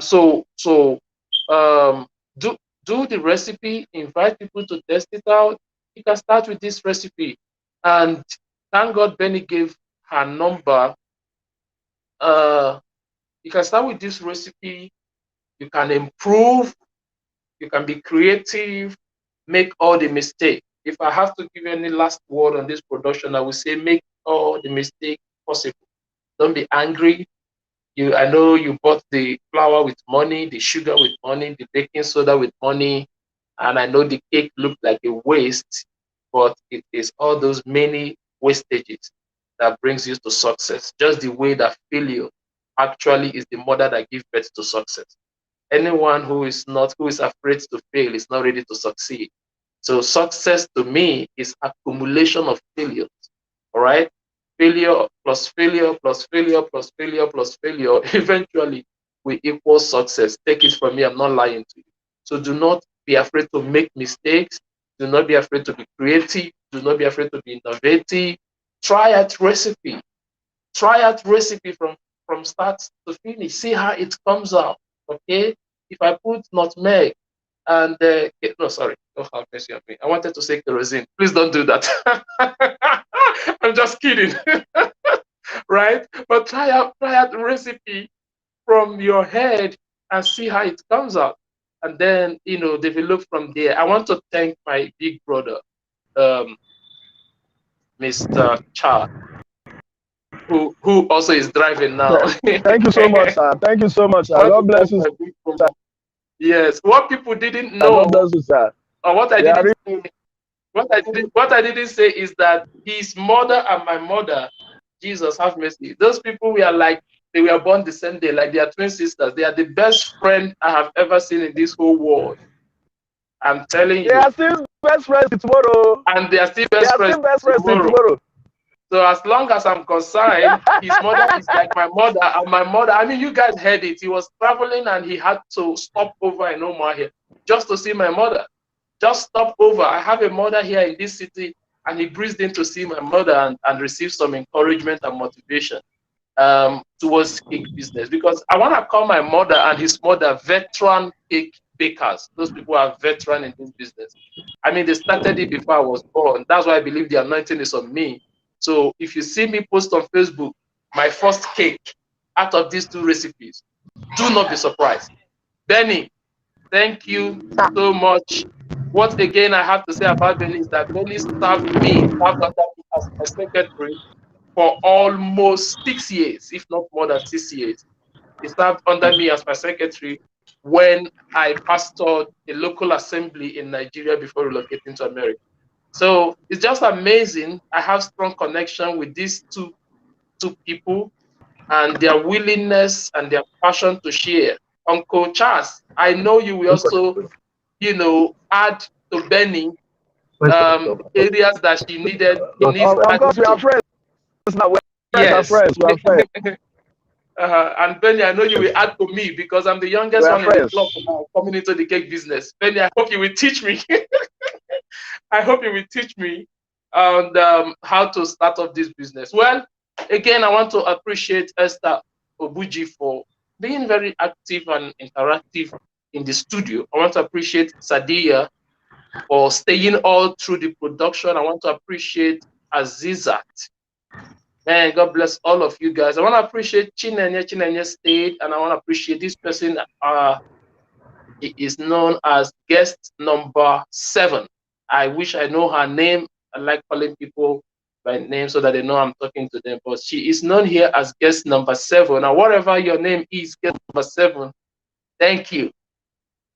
So do the recipe, invite people to test it out. You can start with this recipe. And thank God Benny gave her number. You can start with this recipe. You can improve, you can be creative, make all the mistakes. If I have to give any last word on this production, I will say make all the mistakes possible. Don't be angry. I know you bought the flour with money, the sugar with money, the baking soda with money, and I know the cake looked like a waste, but it is all those many wastages that brings you to success. Just the way that failure actually is the mother that gives birth to success. Anyone who is afraid to fail is not ready to succeed. So success to me is accumulation of failures. All right. Failure plus failure plus failure plus failure plus failure eventually will equal success. Take it from me, I'm not lying to you. So do not be afraid to make mistakes. Do not be afraid to be creative. Do not be afraid to be innovative. Try out recipe. Try out recipe from start to finish. See how it comes out. Okay. If I put nutmeg and no, sorry, don't have mercy on me. I wanted to say kerosene. Please don't do that. I'm just kidding. Right? But try out the recipe from your head and see how it comes out. And then, develop from there. I want to thank my big brother, Mr. Charles, who also is driving now. Thank you so much, sir. Thank you so much, sir. God bless you, sir. Yes, what people didn't God know, bless you, sir. or what I Yeah, didn't say, what I didn't say is that his mother and my mother, Jesus have mercy. Those people they were born the same day, like they are twin sisters. They are the best friend I have ever seen in this whole world. I'm telling they you. are still best friends tomorrow. And they are still They best are friends still best friends tomorrow. tomorrow. So as long as I'm concerned, his mother is like my mother, and my mother, I mean, you guys heard it. He was traveling and he had to stop over in Omaha just to see my mother. Just stop over. I have a mother here in this city, and he breezed in to see my mother and receive some encouragement and motivation towards cake business. Because I want to call my mother and his mother veteran cake bakers. Those people are veteran in this business. I mean, they started it before I was born. That's why I believe the anointing is on me. So if you see me post on Facebook, my first cake out of these two recipes, do not be surprised. Benny, thank you so much. What again I have to say about Benny is that Benny served under me as my secretary for almost 6 years, if not more than 6 years. He served under me as my secretary when I pastored a local assembly in Nigeria before relocating to America. So it's just amazing. I have strong connection with these two people and their willingness and their passion to share. Uncle Charles, I know you will also, add to Benny areas that he needs Of adding course, we are to. friends now. We are Yes. friends. We are friends. And Benny, I know you will add to me because I'm the We youngest are one in the friends. club now coming into the cake business. Benny, I hope you will teach me. I hope you will teach me on how to start up this business. Well, again, I want to appreciate Esther Obuji for being very active and interactive in the studio. I want to appreciate Sadia for staying all through the production. I want to appreciate Azizat. Man, God bless all of you guys. I want to appreciate Chinenye. Chinenye stayed, and I want to appreciate this person. He is known as guest number 7. I wish I know her name. I like calling people by name so that they know I'm talking to them. But she is known here as guest number 7. Now, whatever your name is, guest number 7, thank you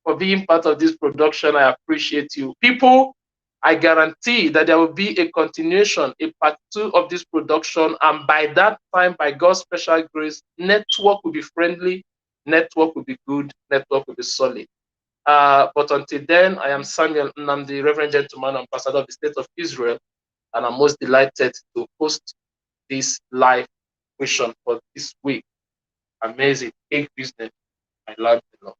for being part of this production. I appreciate you. People, I guarantee that there will be a continuation, a part 2 of this production. And by that time, by God's special grace, network will be friendly, network will be good, network will be solid. But until then, I am Samuel Nnamdi, Reverend Gentleman, Ambassador of the State of Israel, and I'm most delighted to host this live question for this week. Amazing, big business. I love it a lot.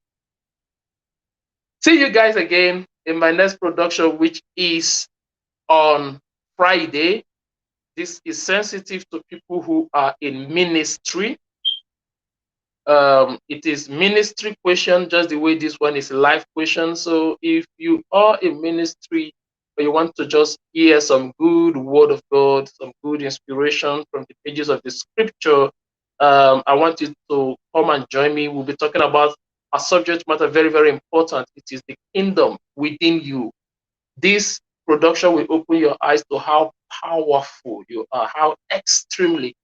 See you guys again in my next production, which is on Friday. This is sensitive to people who are in ministry. It is ministry question, just the way this one is a live question. So if you are in ministry or you want to just hear some good word of God, some good inspiration from the pages of the scripture, I want you to come and join me. We'll be talking about a subject matter very, very important. It is the kingdom within you. This production will open your eyes to how powerful you are, how extremely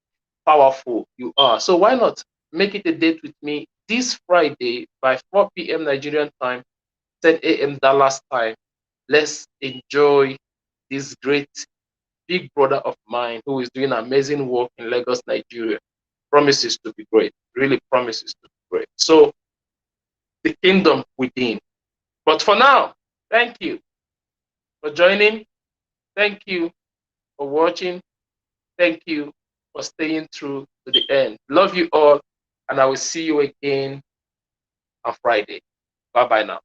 powerful you are. So why not make it a date with me this Friday by 4 p.m. Nigerian time, 10 a.m. Dallas time. Let's enjoy this great big brother of mine who is doing amazing work in Lagos, Nigeria. Promises to be great, really promises to be great. So the kingdom within. But for now, thank you for joining. Thank you for watching. Thank you for staying through to the end. Love you all, and I will see you again on Friday. Bye-bye now.